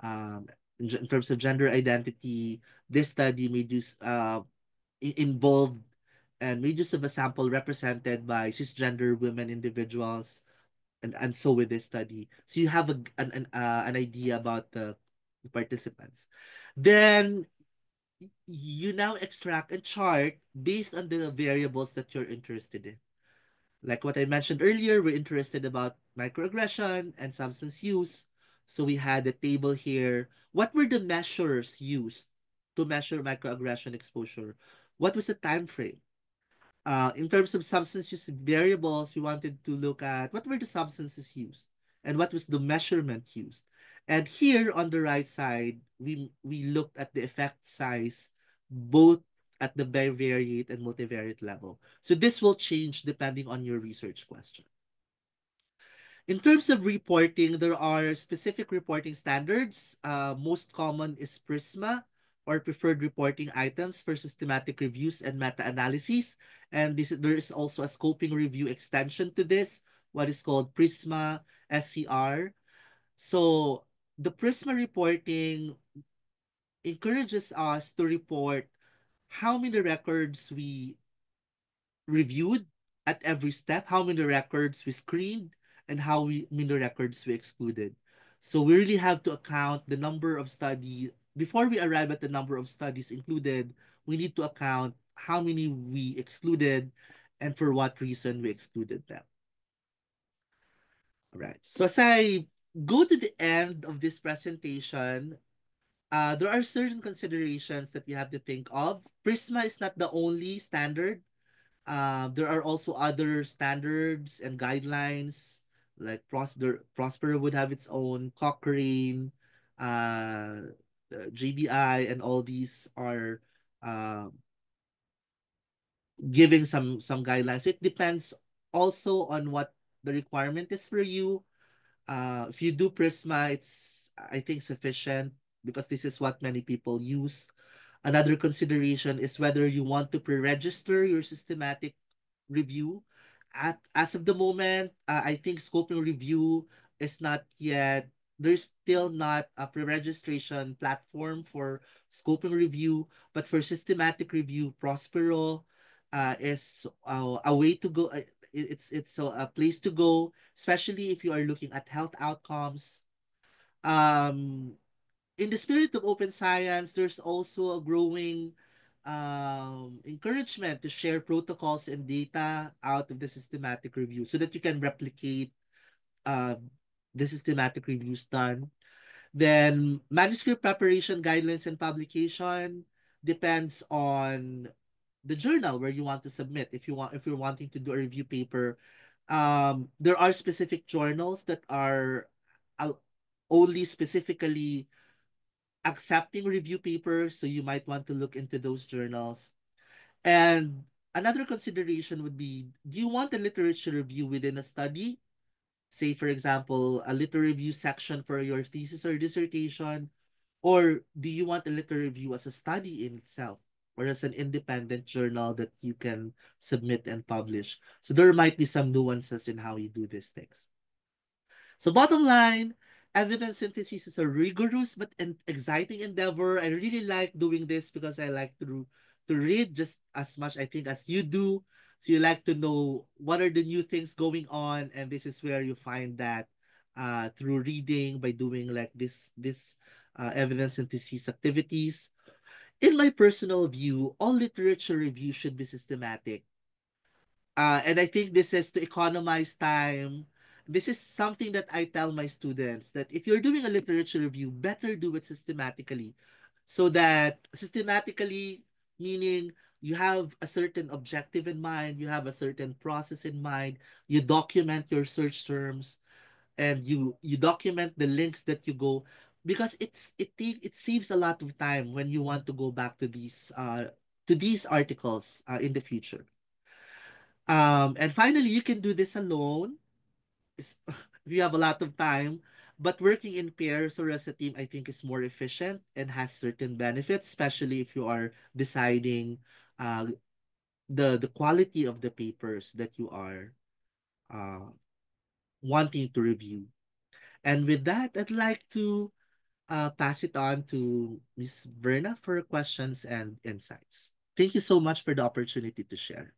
Um, in terms of gender identity, this study made use involved and made use of a sample represented by cisgender women individuals, and so with this study. So you have an idea about the participants. Then you now extract a chart based on the variables that you're interested in. Like what I mentioned earlier, we're interested about microaggression and substance use. So we had a table here. What were the measures used to measure microaggression exposure? What was the time frame? In terms of substance use variables, we wanted to look at what were the substances used and what was the measurement used. And here on the right side, we looked at the effect size both at the bivariate and multivariate level. So this will change depending on your research question. In terms of reporting, there are specific reporting standards. Most common is PRISMA, or Preferred Reporting Items for Systematic Reviews and Meta-Analyses. And there is also a scoping review extension to this, what is called PRISMA SCR. So the PRISMA reporting encourages us to report how many records we reviewed at every step, how many records we screened, and many records we excluded. So we really have to account the number of study before we arrive at the number of studies included. We need to account how many we excluded and for what reason we excluded them. All right. So as I go to the end of this presentation, there are certain considerations that we have to think of. Prisma is not the only standard. There are also other standards and guidelines, like Prospero would have its own, Cochrane, JBI, and all these are uh, giving some guidelines. It depends also on what the requirement is for you. If you do Prisma, it's I think sufficient because this is what many people use. Another consideration is whether you want to pre-register your systematic review. As of the moment, I think scoping review is not yet. There's still not a pre-registration platform for scoping review, but for systematic review, Prospero is a way to go. It's a place to go, especially if you are looking at health outcomes. Um, in the spirit of open science, there's also a growing encouragement to share protocols and data out of the systematic review so that you can replicate um, the systematic reviews done. Then manuscript preparation guidelines and publication depends on the journal where you want to submit. If you're wanting to do a review paper, there are specific journals that are uh, only specifically accepting review papers, so you might want to look into those journals. And another consideration would be, do you want a literature review within a study? Say, for example, a literary review section for your thesis or dissertation, or do you want a literary review as a study in itself, or as an independent journal that you can submit and publish? So there might be some nuances in how you do these things. So bottom line, evidence synthesis is a rigorous but an exciting endeavor. I really like doing this because I like to read just as much I think as you do. So you like to know what are the new things going on, and this is where you find that through reading by doing like this evidence synthesis activities. In my personal view, all literature review should be systematic. And I think this is to economize time. This is something that I tell my students that if you're doing a literature review, better do it systematically. So that systematically, meaning you have a certain objective in mind, you have a certain process in mind, you document your search terms, and you document the links that you go, because it saves a lot of time when you want to go back to these articles in the future. And finally, you can do this alone is- if you have a lot of time. But working in pairs or as a team, I think is more efficient and has certain benefits, especially if you are deciding uh, the quality of the papers that you are uh, wanting to review. And with that, I'd like to pass it on to Miss Berna for questions and insights. Thank you so much for the opportunity to share.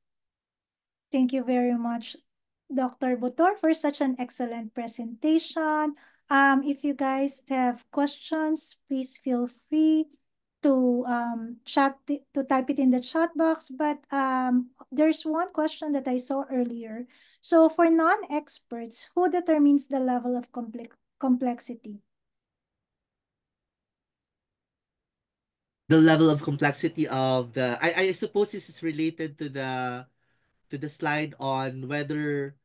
Thank you very much, Dr. Butor, for such an excellent presentation. If you guys have questions, please feel free to to type it in the chat box. But there's one question that I saw earlier. So for non-experts, who determines the level of complexity? The level of complexity of I suppose this is related to the slide on whether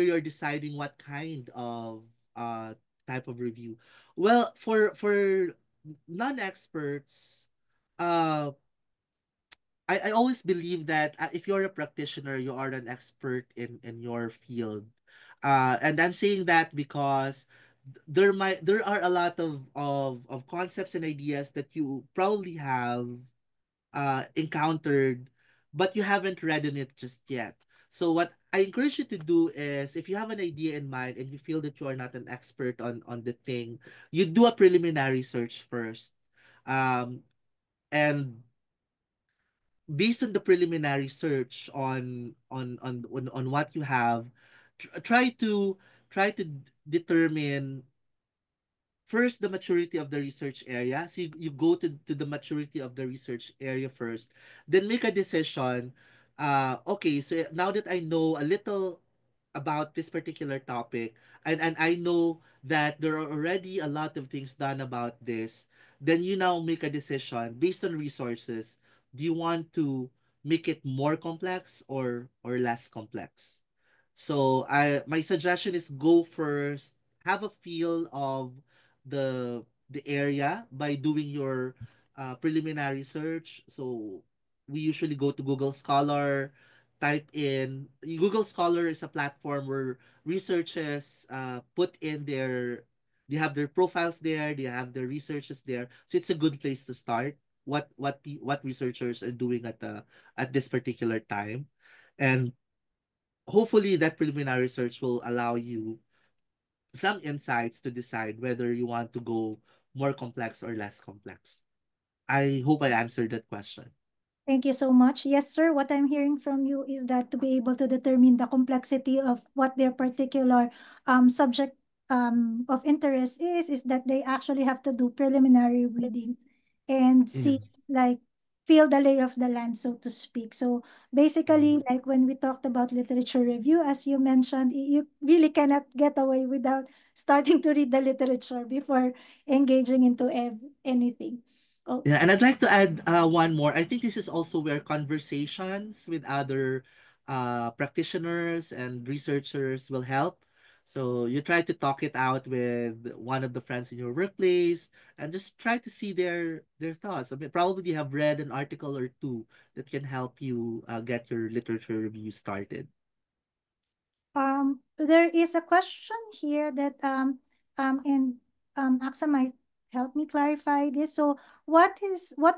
you're deciding what kind of uh type of review. Well, for non-experts, uh I always believe that if you're a practitioner, you are an expert in your field. And I'm saying that because there are a lot of concepts and ideas that you probably have encountered, but you haven't read in it just yet. So what I encourage you to do is, if you have an idea in mind and you feel that you are not an expert on the thing, you do a preliminary search first. Um, and based on the preliminary search on what you have, try to determine first the maturity of the research area. So you go to the maturity of the research area first, then make a decision. Okay, so now that I know a little about this particular topic, and I know that there are already a lot of things done about this, then you now make a decision based on resources. Do you want to make it more complex or less complex? So I my suggestion is go first, have a feel of the area by doing your preliminary search. So we usually go to Google Scholar, type in Google Scholar is a platform where researchers put in they have their profiles there, they have their researches there. So it's a good place to start. What researchers are doing at this particular time, and hopefully that preliminary research will allow you some insights to decide whether you want to go more complex or less complex. I hope I answered that question. Thank you so much. Yes, sir. What I'm hearing from you is that to be able to determine the complexity of what their particular subject of interest is that they actually have to do preliminary readings and see, Yes. like, feel the lay of the land, so to speak. So Mm. basically, like when we talked about literature review, as you mentioned, you really cannot get away without starting to read the literature before engaging into anything. Yeah, Okay. and I'd like to add one more. I think this is also where conversations with other practitioners and researchers will help. So you try to talk it out with one of the friends in your workplace and just try to see their thoughts. I mean, probably you have read an article or two that can help you get your literature review started. There is a question here that and AXA might help me clarify this. So, what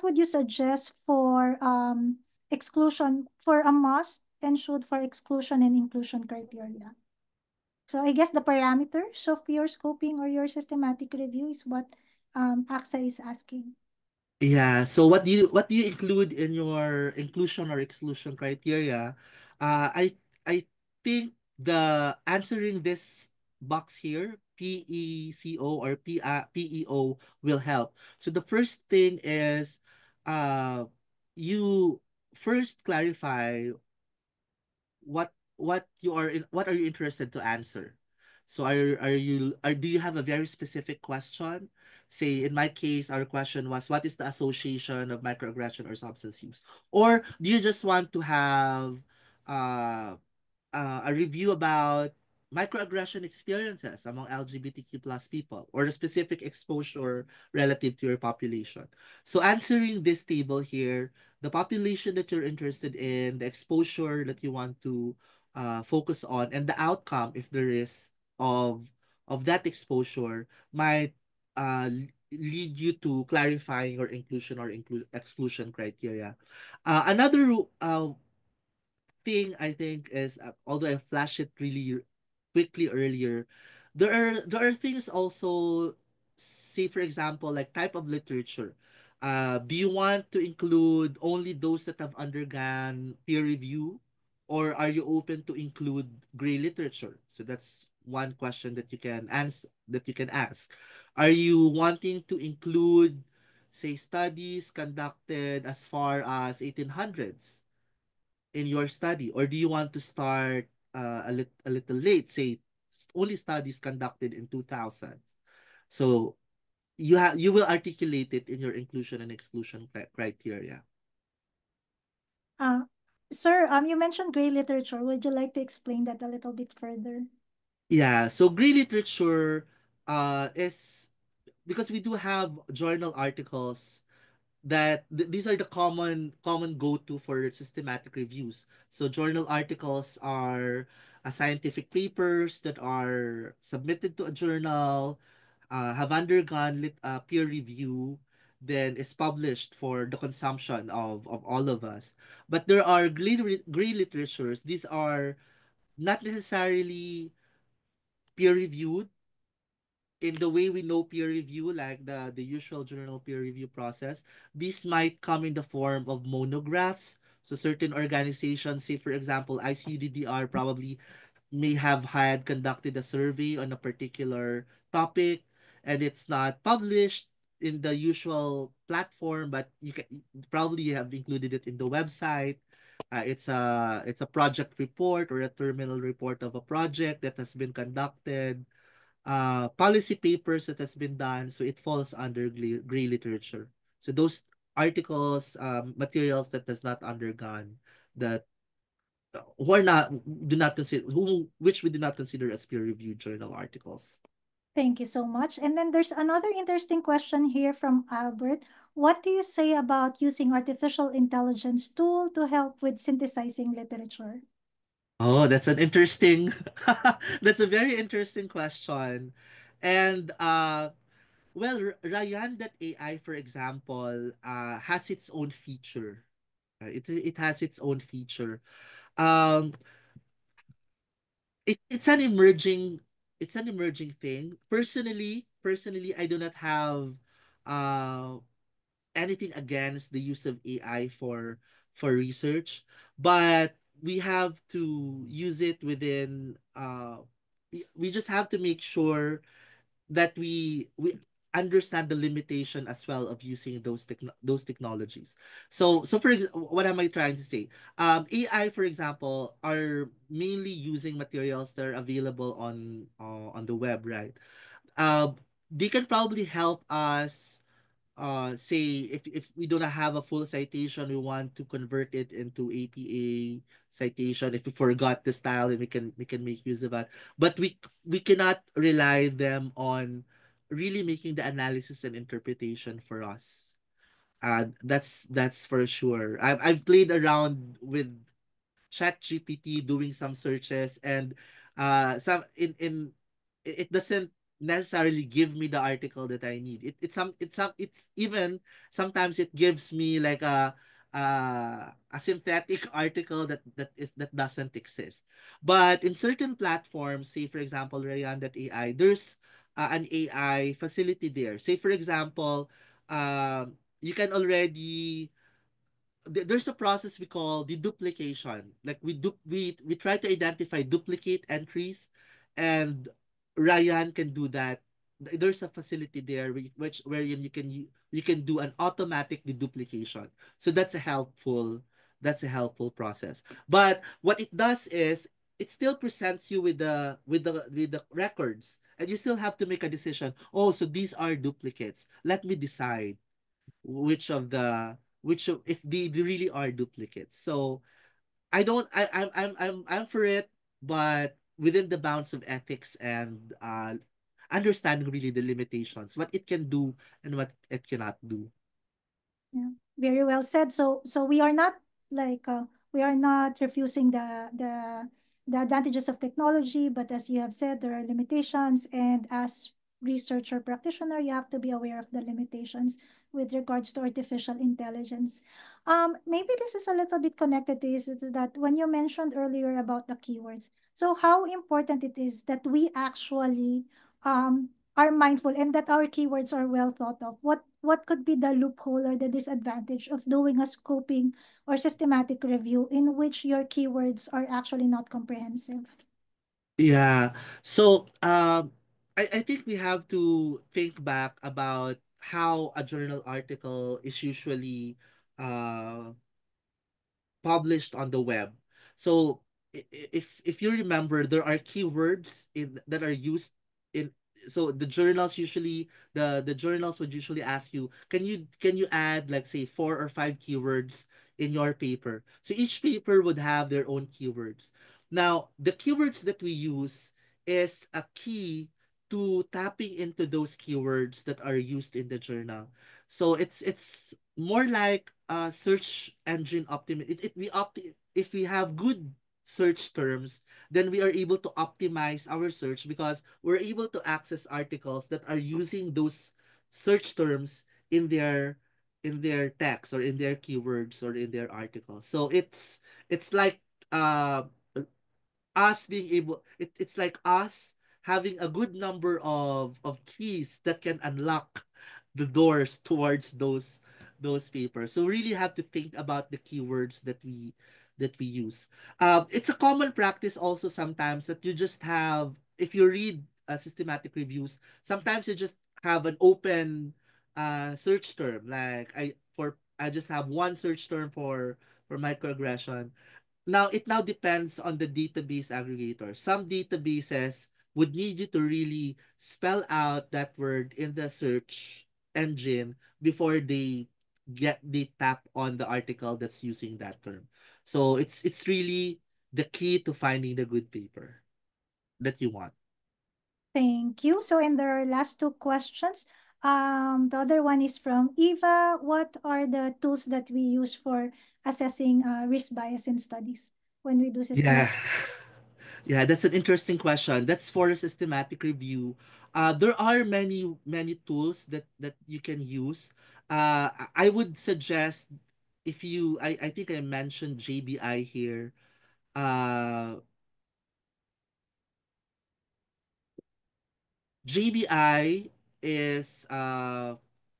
would you suggest for exclusion for a must and should for exclusion and inclusion criteria? So, I guess the parameters of your scoping or your systematic review is what AXA is asking. Yeah, so what do you include in your inclusion or exclusion criteria? I think the answering this box here, PECO or PEO will help. So the first thing is you first clarify what are you interested to answer. So do you have a very specific question? Say in my case our question was, what is the association of microaggression or substance use? Or do you just want to have uh a review about microaggression experiences among LGBTQ plus people or the specific exposure relative to your population. So answering this table here, the population that you're interested in, the exposure that you want to focus on, and the outcome, if there is, of that exposure might lead you to clarifying your inclusion or exclusion criteria. Another thing I think is, although I flashed it really quickly earlier, there are things also, say for example, like type of literature. Do you want to include only those that have undergone peer review, or are you open to include gray literature? So that's one question that you can answer, that you can ask. Are you wanting to include, say, studies conducted as far as 1800s in your study, or do you want to start a little late, say only studies conducted in 2000s? So you will articulate it in your inclusion and exclusion criteria. Uh, Sir, you mentioned gray literature. Would you like to explain that a little bit further? Yeah, so gray literature is because we do have journal articles that these are the common go-to for systematic reviews. So journal articles are scientific papers that are submitted to a journal, have undergone peer review, then is published for the consumption of all of us. But there are gray literatures. These are not necessarily peer reviewed in the way we know peer review, like the usual journal peer review process. These might come in the form of monographs. So certain organizations, say for example, ICUDDR probably may have had conducted a survey on a particular topic, and it's not published in the usual platform, but you probably have included it in the website. It's a project report or a terminal report of a project that has been conducted, policy papers that has been done, so it falls under gray literature. So those articles, materials that has not undergone that who are not do not consider who which we do not consider as peer reviewed journal articles. Thank you so much. And then there's another interesting question here from Albert. What do you say about using artificial intelligence tool to help with synthesizing literature? Oh, that's an interesting that's a very interesting question. And well, Ryan.ai, for example, has its own feature. It has its own feature. Um, it's an emerging thing. Personally, I do not have uh anything against the use of AI for research, but we have to use it within we just have to make sure that we understand the limitation as well of using those technologies. So what am I trying to say? AI, for example, are mainly using materials that are available on the web, right? uh, they can probably help us say if we do not have a full citation, we want to convert it into APA citation. If we forgot the style, then we can make use of that. But we cannot rely them on really making the analysis and interpretation for us. That's for sure. I've played around with ChatGPT doing some searches, and some in it doesn't necessarily give me the article that I need. It's even sometimes it gives me like a synthetic article that doesn't exist. But in certain platforms, say for example Rayan.ai, there's an AI facility there. Say for example, you can already there's a process we call deduplication. Like we try to identify duplicate entries, and Ryan can do that. There's a facility there wherein you can do an automatic deduplication. So that's a helpful process. But what it does is it still presents you with the records, and you still have to make a decision. Oh, so these are duplicates. Let me decide which of the which of if they really are duplicates. So I don't I'm for it, but within the bounds of ethics and understanding really the limitations, what it can do and what it cannot do. Yeah, very well said. So we are not like we are not refusing the advantages of technology, but as you have said, there are limitations, and as researcher practitioner, you have to be aware of the limitations with regards to artificial intelligence. Maybe this is a little bit connected to this, is that when you mentioned earlier about the keywords, so how important it is that we actually are mindful and that our keywords are well thought of. What could be the loophole or the disadvantage of doing a scoping or systematic review in which your keywords are actually not comprehensive? Yeah. So I think we have to think back about how a journal article is usually uh published on the web. So if you remember, there are keywords that are used in. So the journals would usually ask you, can you add, like, say, 4 or 5 keywords in your paper. So each paper would have their own keywords. Now the keywords that we use is a key to tapping into those keywords that are used in the journal. So it's more like search engine optim it we if we have good search terms, then we are able to optimize our search because we're able to access articles that are using those search terms in their text or in their keywords or in their articles. So it's like uh us being able it's like us having a good number of keys that can unlock the doors towards those papers. So we really have to think about the keywords that we use. It's a common practice also sometimes that you just have, if you read systematic reviews, sometimes you just have an open search term. Like I just have one search term for microaggression. Now, it now depends on the database aggregator. Some databases would need you to really spell out that word in the search engine before they tap on the article that's using that term. So it's really the key to finding the good paper that you want. Thank you. So, and there are last two questions. The other one is from Eva. What are the tools that we use for assessing risk bias in studies when we do Yeah. systematic? Yeah, that's an interesting question. That's for a systematic review. There are many tools that you can use. I would suggest, if I think I mentioned JBI here. Uh, JBI is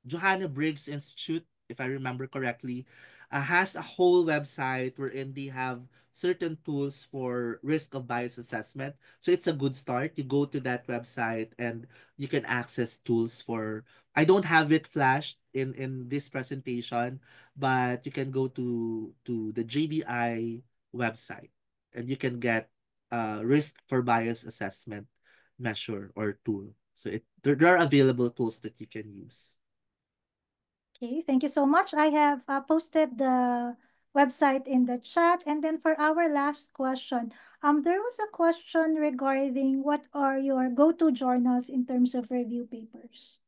Johanna Briggs Institute, if I remember correctly, has a whole website wherein they have certain tools for risk of bias assessment. So it's a good start. You go to that website and you can access tools for. I don't have it flashed in this presentation, but you can go to the JBI website and you can get risk for bias assessment measure or tool. So there are available tools that you can use. Okay, thank you so much. I have posted the website in the chat. And then for our last question, there was a question regarding what are your go-to journals in terms of review papers?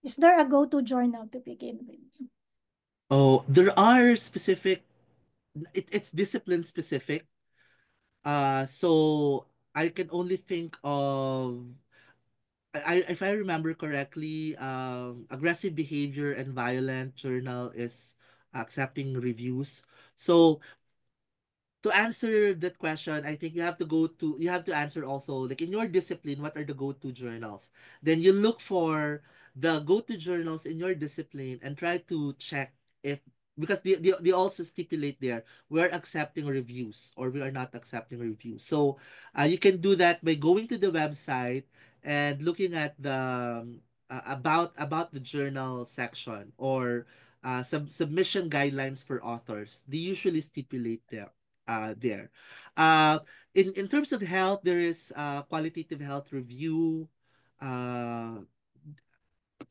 Is there a go-to journal to begin with? Oh, there are specific, it's discipline specific. So I can only think of, if I remember correctly, aggressive behavior and violent journal is accepting reviews. So to answer that question, I think you have to answer also like in your discipline, what are the go-to journals? Then you look for the go-to journals in your discipline and try to check if, because they also stipulate there, we're accepting reviews or we are not accepting reviews. So you can do that by going to the website and looking at the about the journal section, or submission guidelines for authors. They usually stipulate there. Uh, in terms of health, there is qualitative health review. Uh,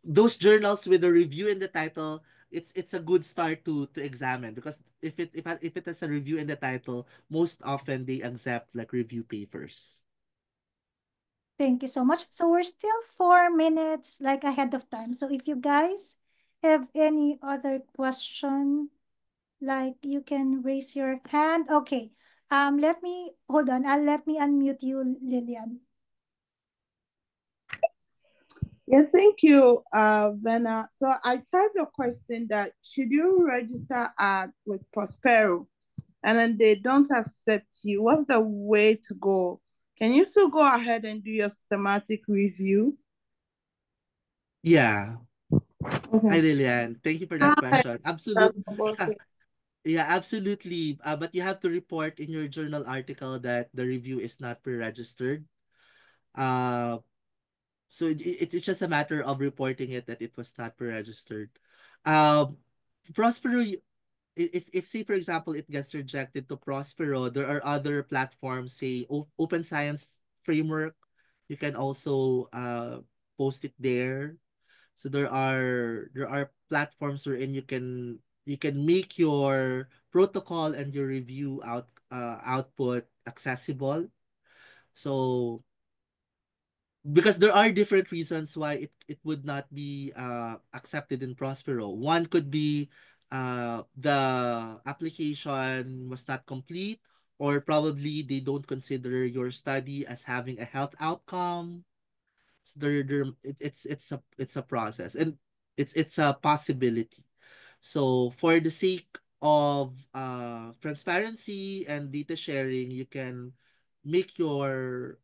those journals with a review in the title, it's a good start to examine, because if it has a review in the title, most often they accept like review papers. Thank you so much. So we're still 4 minutes like ahead of time. So if you guys have any other question, like you can raise your hand. Okay. Let me hold on. Let me unmute you, Lillian. Yeah, thank you, Vena. So I typed a question that should you register ad with Prospero and then they don't accept you, what's the way to go? Can you still go ahead and do your systematic review? Yeah. Hi, Okay. Lilian. Thank you for that Hi, question. Bossy. Yeah, absolutely. But you have to report in your journal article that the review is not pre-registered. Uh, so it's just a matter of reporting it that it was not pre-registered. Um, Prospero, if say for example it gets rejected to Prospero, there are other platforms, say Open Science Framework. You can also post it there. So there are platforms wherein you can make your protocol and your review output accessible. So because there are different reasons why it would not be accepted in Prospero. One could be the application was not complete, or probably they don't consider your study as having a health outcome. So it's a process, and it's a possibility. So for the sake of transparency and data sharing, you can make your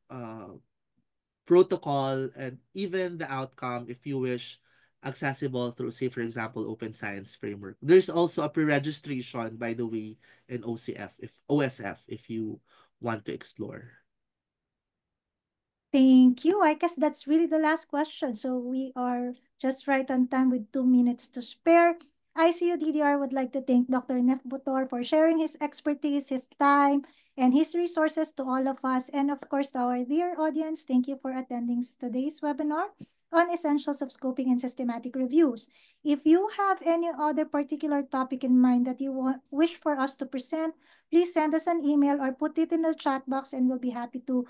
protocol and even the outcome, if you wish, accessible through, say, for example, Open Science Framework. There's also a pre-registration, by the way, in OSF, if you want to explore. Thank you. I guess that's really the last question. So we are just right on time with 2 minutes to spare. ICU DDR would like to thank Dr. Nef Butor for sharing his expertise, his time, and his resources to all of us. And of course, to our dear audience, thank you for attending today's webinar on essentials of scoping and systematic reviews. If you have any other particular topic in mind that you wish for us to present, please send us an email or put it in the chat box, and we'll be happy to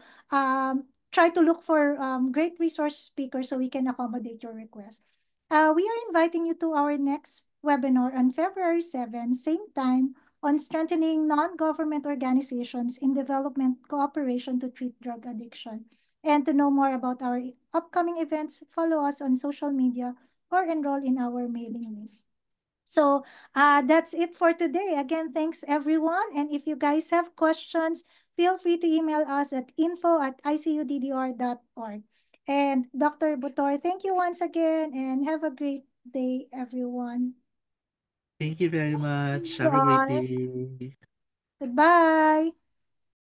try to look for great resource speakers so we can accommodate your request. We are inviting you to our next webinar on February 7, same time, on strengthening non-government organizations in development cooperation to treat drug addiction. And to know more about our upcoming events, follow us on social media or enroll in our mailing list. So that's it for today. Again, thanks everyone. And if you guys have questions, feel free to email us at info@icuddr.org. And Dr. Butor, thank you once again and have a great day, everyone. Thank you very See much. you Have a great all. day. Goodbye.